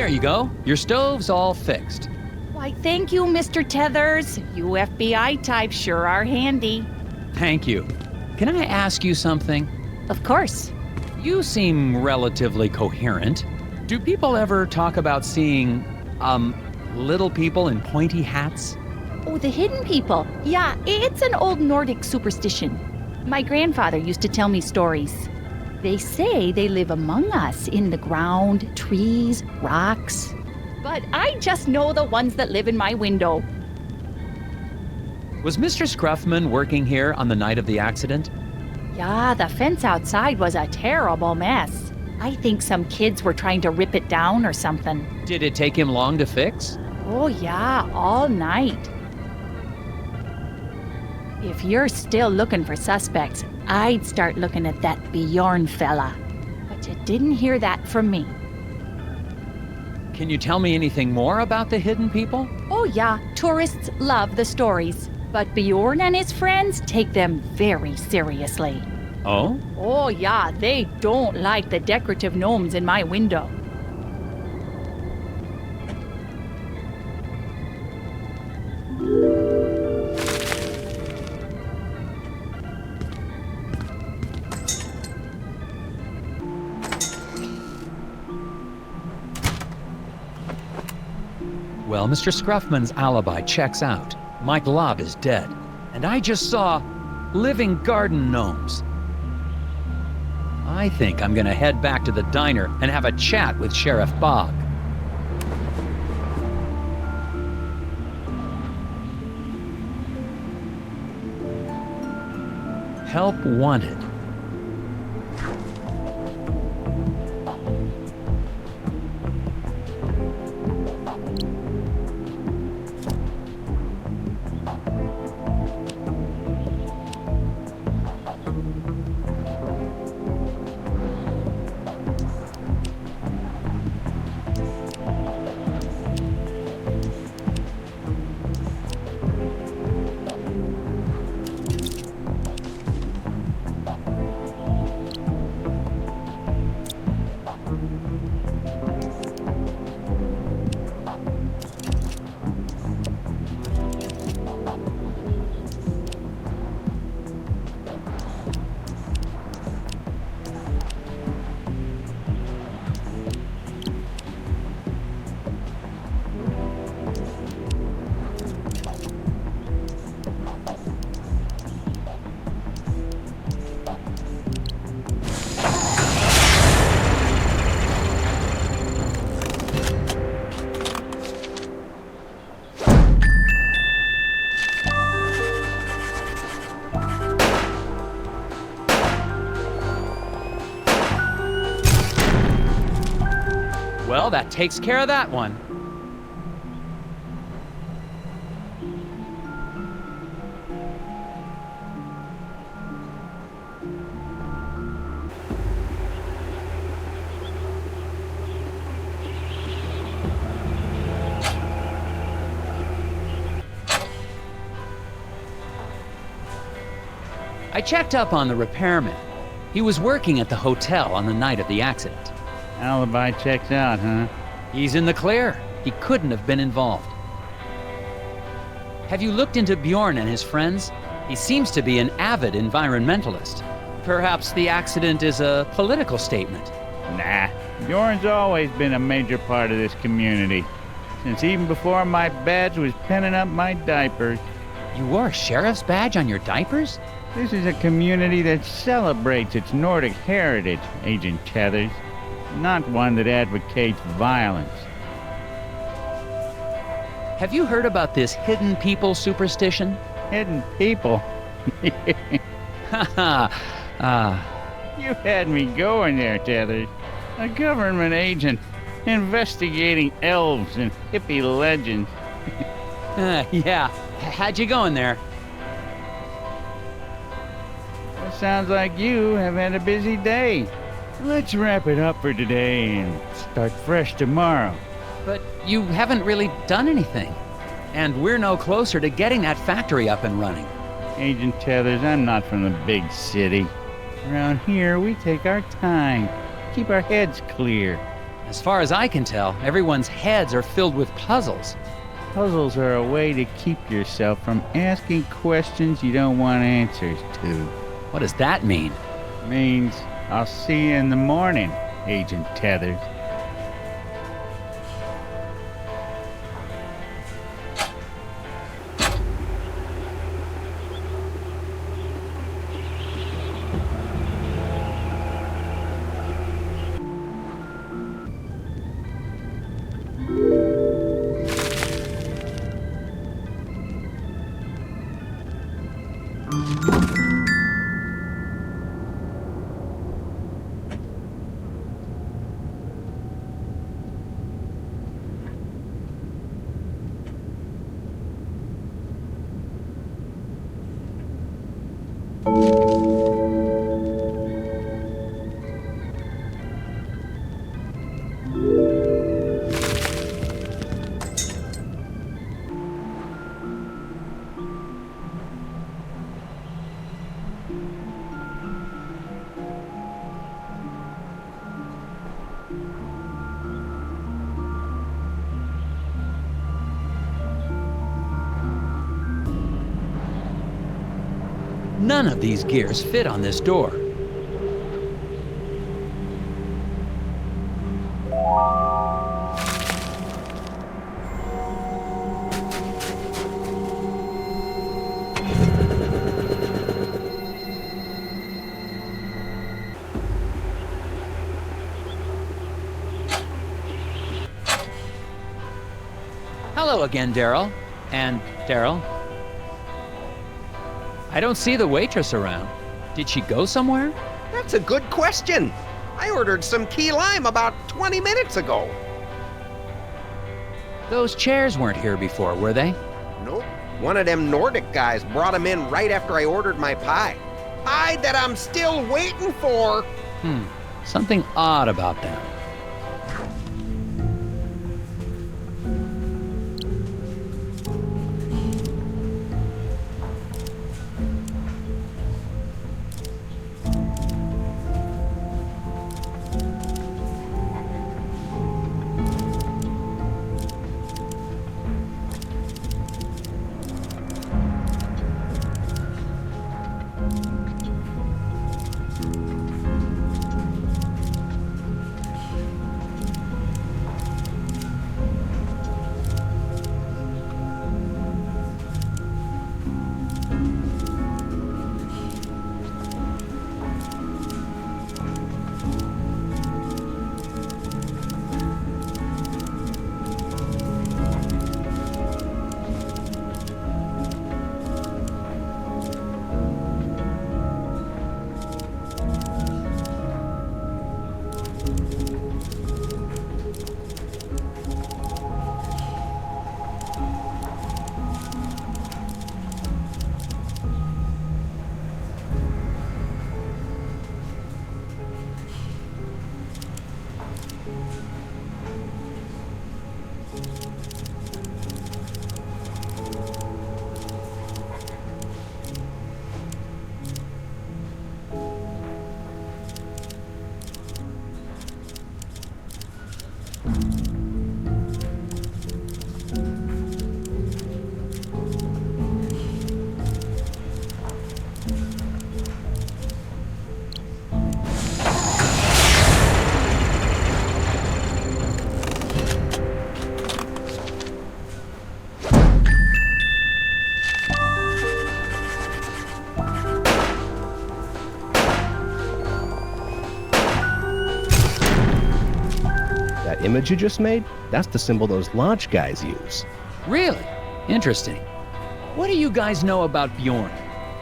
There you go. Your stove's all fixed. Why, thank you, Mr. Tethers. You FBI types sure are handy. Thank you. Can I ask you something? Of course. You seem relatively coherent. Do people ever talk about seeing, little people in pointy hats? Oh, the hidden people. Yeah, it's an old Nordic superstition. My grandfather used to tell me stories. They say they live among us in the ground, trees, rocks. But I just know the ones that live in my window. Was Mr. Scruffman working here on the night of the accident? Yeah, the fence outside was a terrible mess. I think some kids were trying to rip it down or something. Did it take him long to fix? Oh yeah, all night. If you're still looking for suspects, I'd start looking at that Bjorn fella. But you didn't hear that from me. Can you tell me anything more about the hidden people? Oh yeah, tourists love the stories. But Bjorn and his friends take them very seriously. Oh? Oh yeah, they don't like the decorative gnomes in my window. Well, Mr. Scruffman's alibi checks out. Mike Lobb is dead. And I just saw living garden gnomes. I think I'm gonna head back to the diner and have a chat with Sheriff Bog. Help wanted. Well, that takes care of that one. I checked up on the repairman. He was working at the hotel on the night of the accident. Alibi checks out, huh? He's in the clear. He couldn't have been involved. Have you looked into Bjorn and his friends? He seems to be an avid environmentalist. Perhaps the accident is a political statement. Nah, Bjorn's always been a major part of this community. Since even before my badge was pinning up my diapers. You wore a sheriff's badge on your diapers? This is a community that celebrates its Nordic heritage, Agent Tethers. Not one that advocates violence. Have you heard about this hidden people superstition? Hidden people? Haha. You had me going there, Tethers. A government agent investigating elves and hippie legends. Yeah, how'd you going there? Well, sounds like you have had a busy day. Let's wrap it up for today and start fresh tomorrow. But you haven't really done anything. And we're no closer to getting that factory up and running. Agent Tethers, I'm not from the big city. Around here, we take our time, keep our heads clear. As far as I can tell, everyone's heads are filled with puzzles. Puzzles are a way to keep yourself from asking questions you don't want answers to. What does that mean? Means I'll see you in the morning, Agent Tethers. None of these gears fit on this door. Hello again, Daryl. And Daryl. I don't see the waitress around. Did she go somewhere? That's a good question. I ordered some key lime about 20 minutes ago. Those chairs weren't here before, were they? Nope. One of them Nordic guys brought them in right after I ordered my pie. Pie that I'm still waiting for. Something odd about them. Image you just made? That's the symbol those lodge guys use. Really? Interesting. What do you guys know about Bjorn?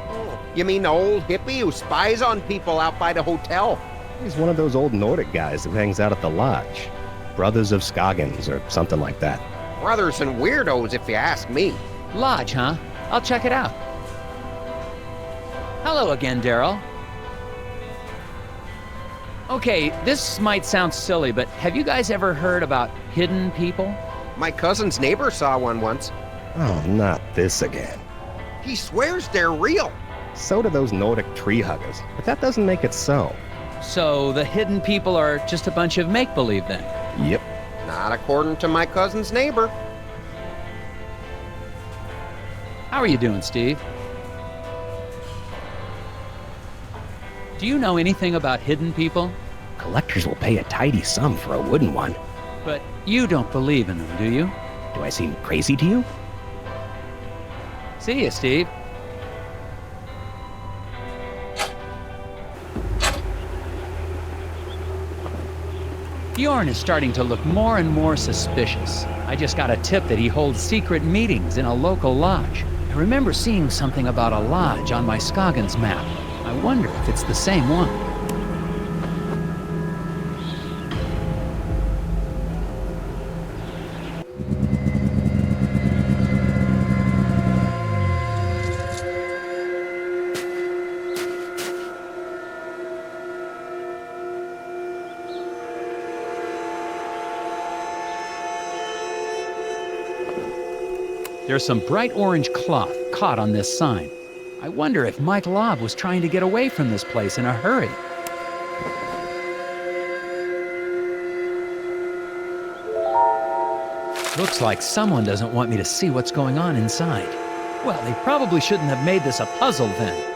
Oh, you mean the old hippie who spies on people out by the hotel? He's one of those old Nordic guys who hangs out at the lodge. Brothers of Scoggins or something like that. Brothers and weirdos, if you ask me. Lodge, huh? I'll check it out. Hello again, Daryl. Okay, this might sound silly, but have you guys ever heard about hidden people? My cousin's neighbor saw one once. Oh, not this again. He swears they're real. So do those Nordic tree huggers, but that doesn't make it so. So the hidden people are just a bunch of make-believe then? Yep. Not according to my cousin's neighbor. How are you doing, Steve? Do you know anything about hidden people? Collectors will pay a tidy sum for a wooden one. But you don't believe in them, do you? Do I seem crazy to you? See you, Steve. Bjorn is starting to look more and more suspicious. I just got a tip that he holds secret meetings in a local lodge. I remember seeing something about a lodge on my Scoggins map. I wonder if it's the same one. There's some bright orange cloth caught on this sign. I wonder if Mike Lobb was trying to get away from this place in a hurry. Looks like someone doesn't want me to see what's going on inside. Well, they probably shouldn't have made this a puzzle then.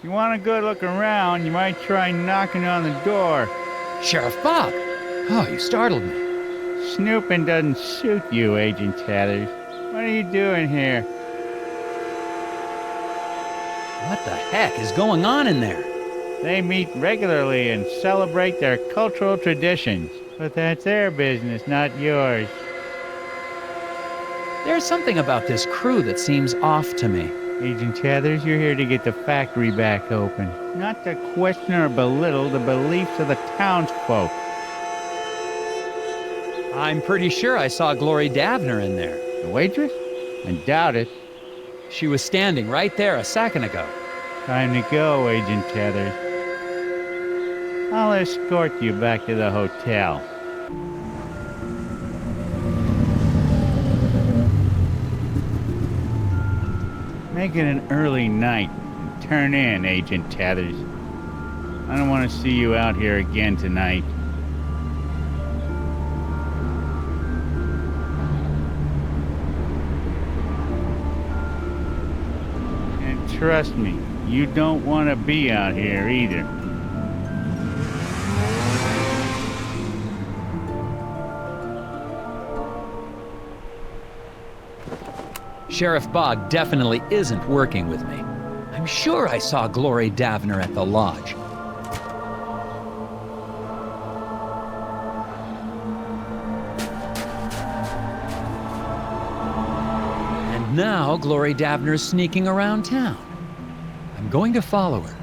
Want a good look around, you might try knocking on the door. Sheriff Bob! Oh, you startled me. Snooping doesn't suit you, Agent Tatters. What are you doing here? What the heck is going on in there? They meet regularly and celebrate their cultural traditions. But that's their business, not yours. There's something about this crew that seems off to me. Agent Tethers, you're here to get the factory back open, not to question or belittle the beliefs of the townsfolk. I'm pretty sure I saw Glory Davner in there. The waitress? I doubt it. She was standing right there a second ago. Time to go, Agent Tethers. I'll escort you back to the hotel. Make it an early night and turn in, Agent Tethers. I don't want to see you out here again tonight. And trust me, you don't want to be out here either. Sheriff Bog definitely isn't working with me. I'm sure I saw Glory Davner at the lodge. And now Glory Davner's sneaking around town. I'm going to follow her.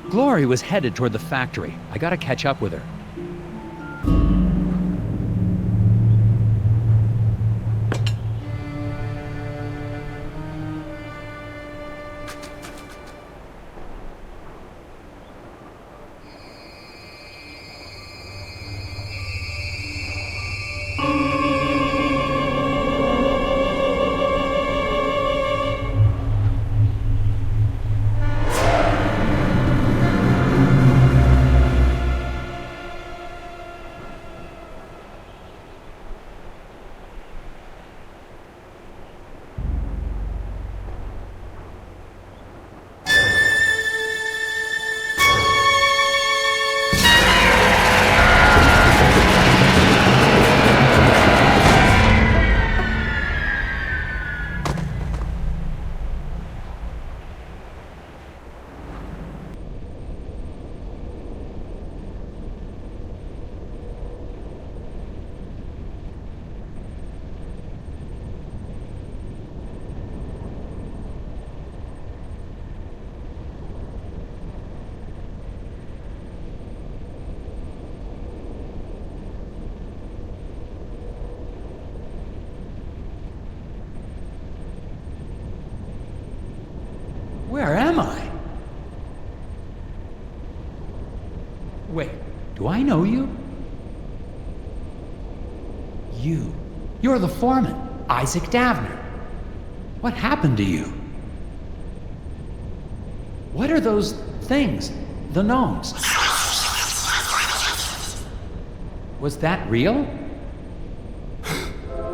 Glory was headed toward the factory. I gotta catch up with her. Where am I? Wait, do I know you? You're the foreman, Isaac Davner. What happened to you? What are those things? The gnomes? Was that real?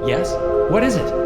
Yes? What is it?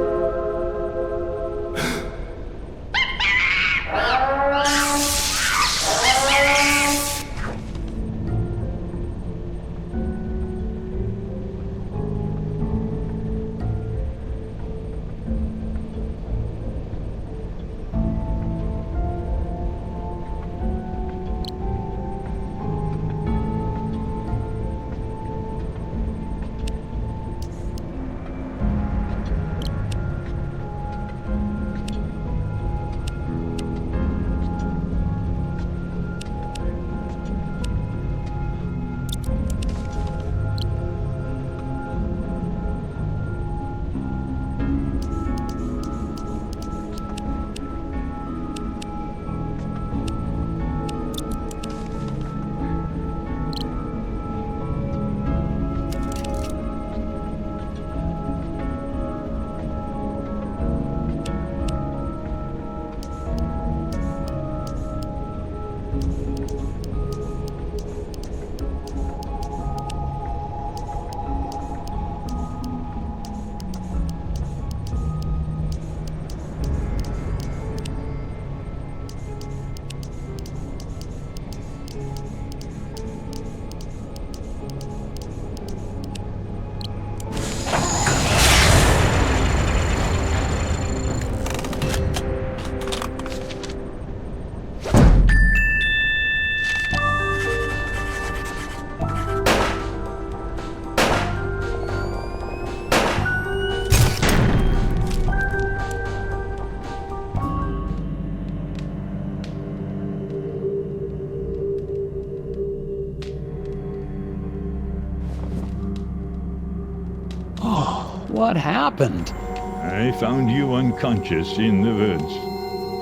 What happened? I found you unconscious in the woods.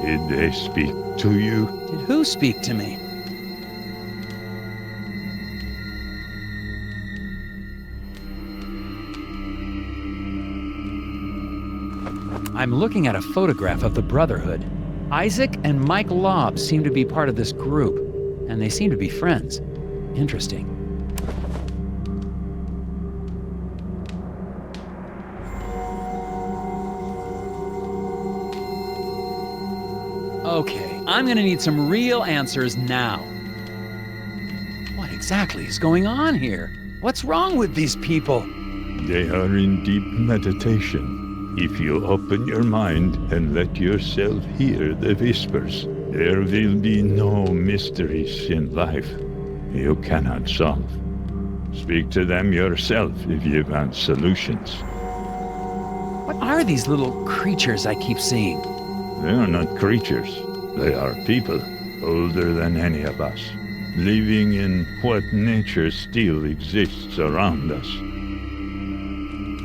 Did they speak to you? Did who speak to me? I'm looking at a photograph of the Brotherhood. Isaac and Mike Lobb seem to be part of this group, and they seem to be friends. Interesting. Okay, I'm gonna need some real answers now. What exactly is going on here? What's wrong with these people? They are in deep meditation. If you open your mind and let yourself hear the whispers, there will be no mysteries in life you cannot solve. Speak to them yourself if you want solutions. What are these little creatures I keep seeing? They are not creatures. They are people, older than any of us, living in what nature still exists around us.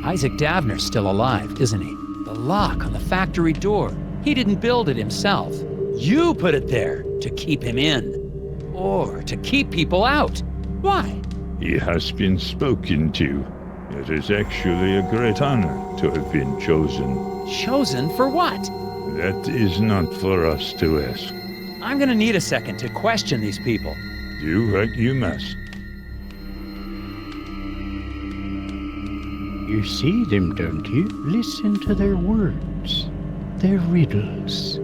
Isaac Davner's still alive, isn't he? The lock on the factory door. He didn't build it himself. You put it there to keep him in. Or to keep people out. Why? He has been spoken to. It is actually a great honor to have been chosen. Chosen for what? That is not for us to ask. I'm gonna need a second to question these people. Do what you must. You see them, don't you? Listen to their words. Their riddles.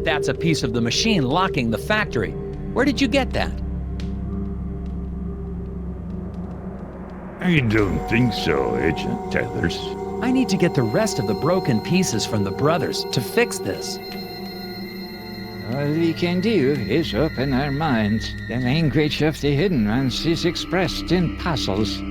That's a piece of the machine locking the factory. Where did you get that? I don't think so, Agent Tethers. I need to get the rest of the broken pieces from the brothers to fix this. All we can do is open our minds. The language of the hidden ones is expressed in puzzles.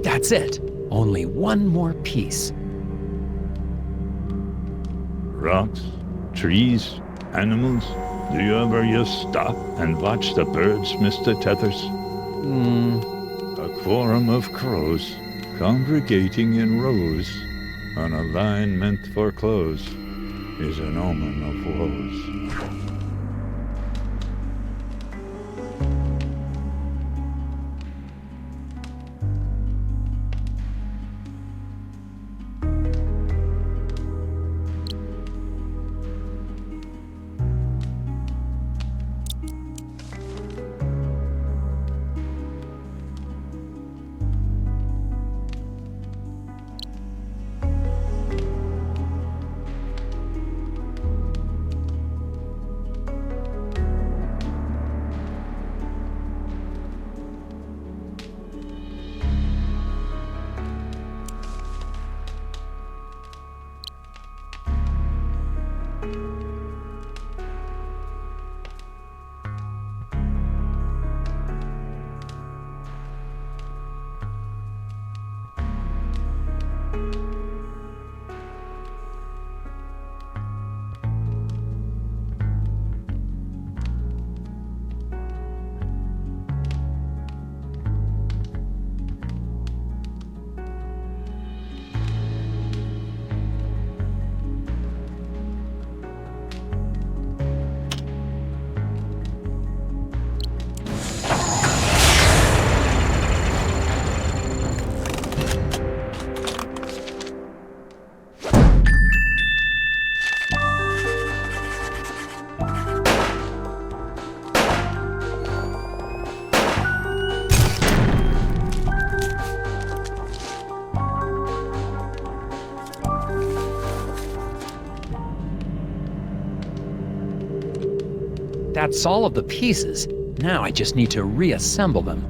That's it. Only one more piece. Rocks, trees, animals. Do you ever just stop and watch the birds, Mr. Tethers? A quorum of crows congregating in rows on a line meant for clothes is an omen of woes. That's all of the pieces. Now I just need to reassemble them.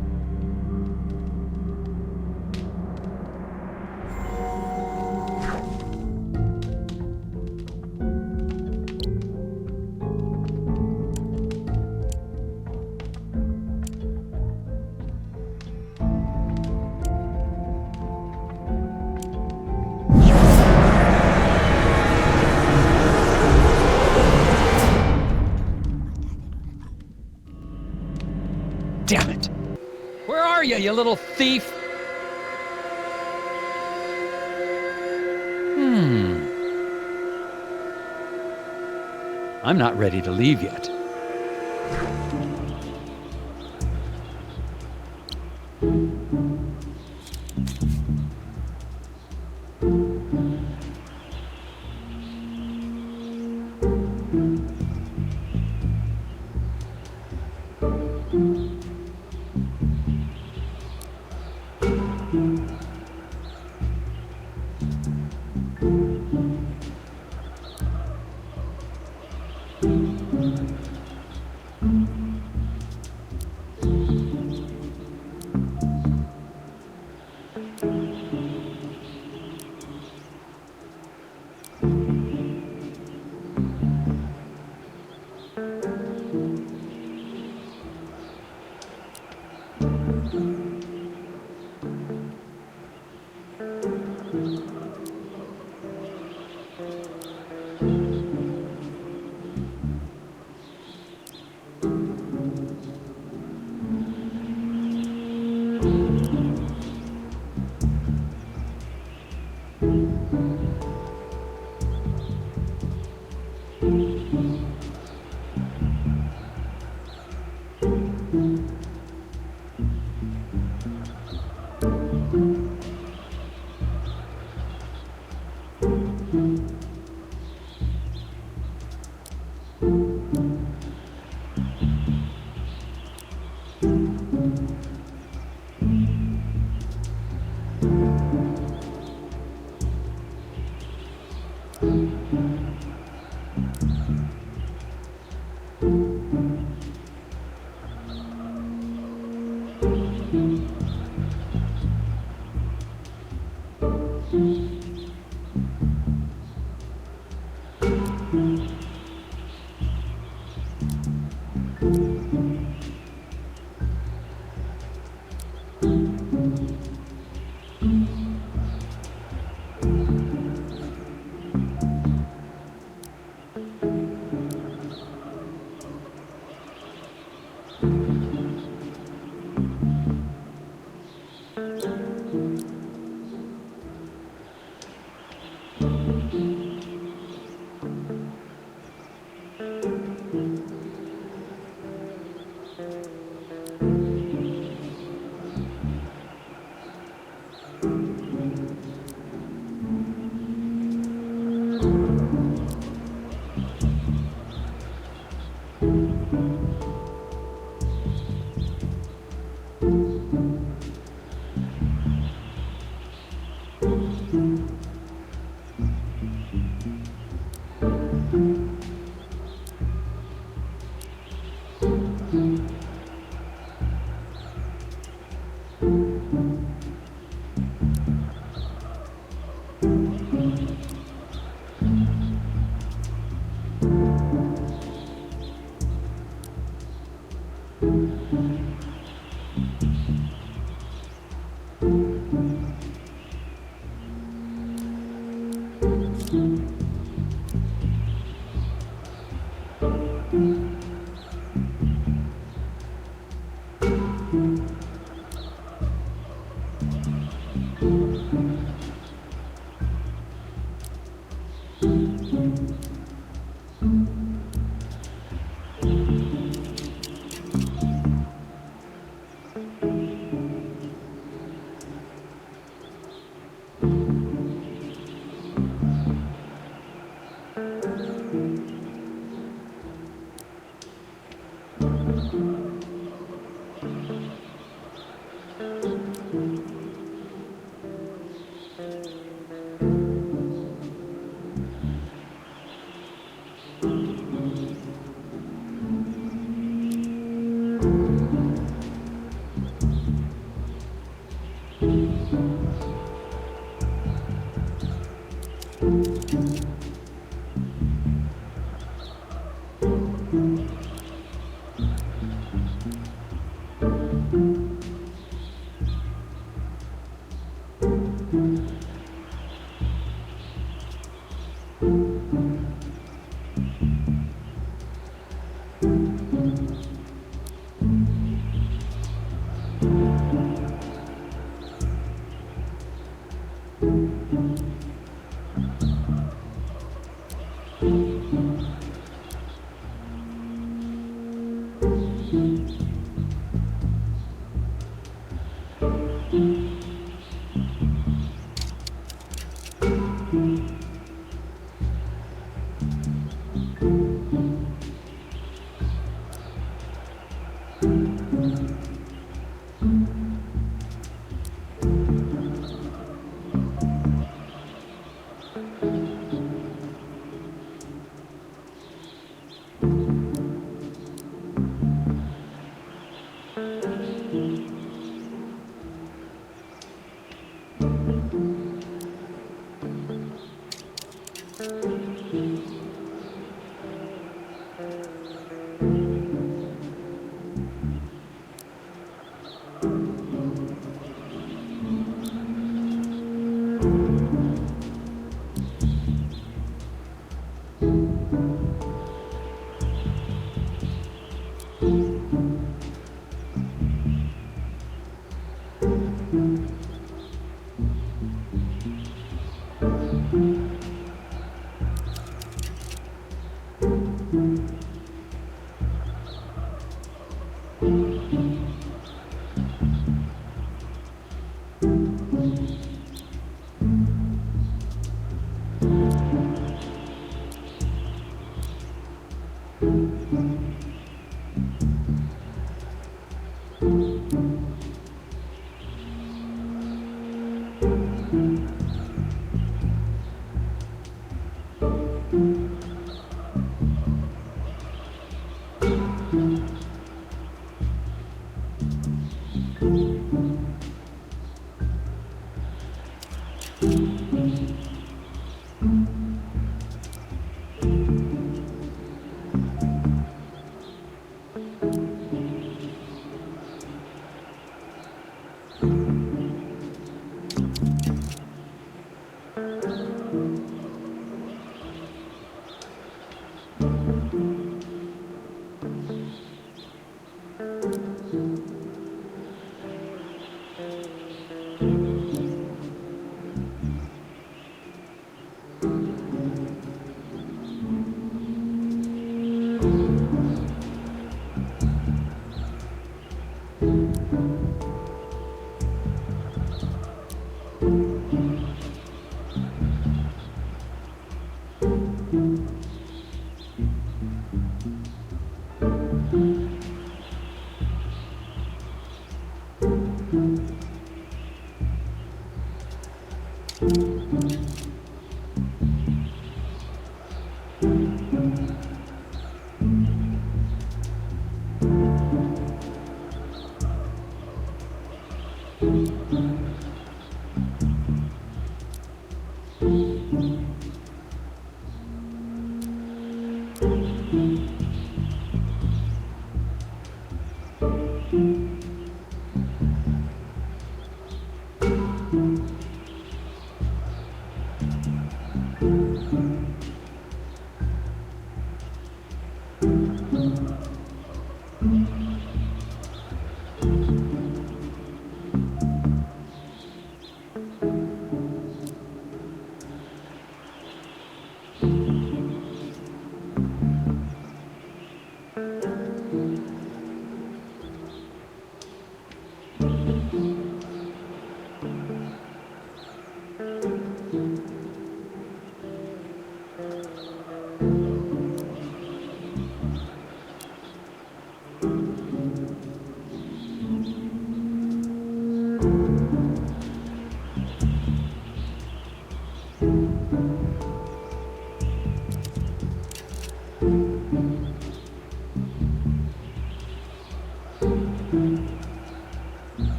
you little thief! I'm not ready to leave yet.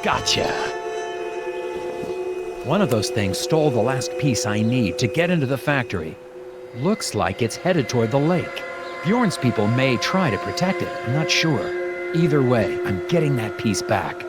Gotcha! One of those things stole the last piece I need to get into the factory. Looks like it's headed toward the lake. Bjorn's people may try to protect it, I'm not sure. Either way, I'm getting that piece back.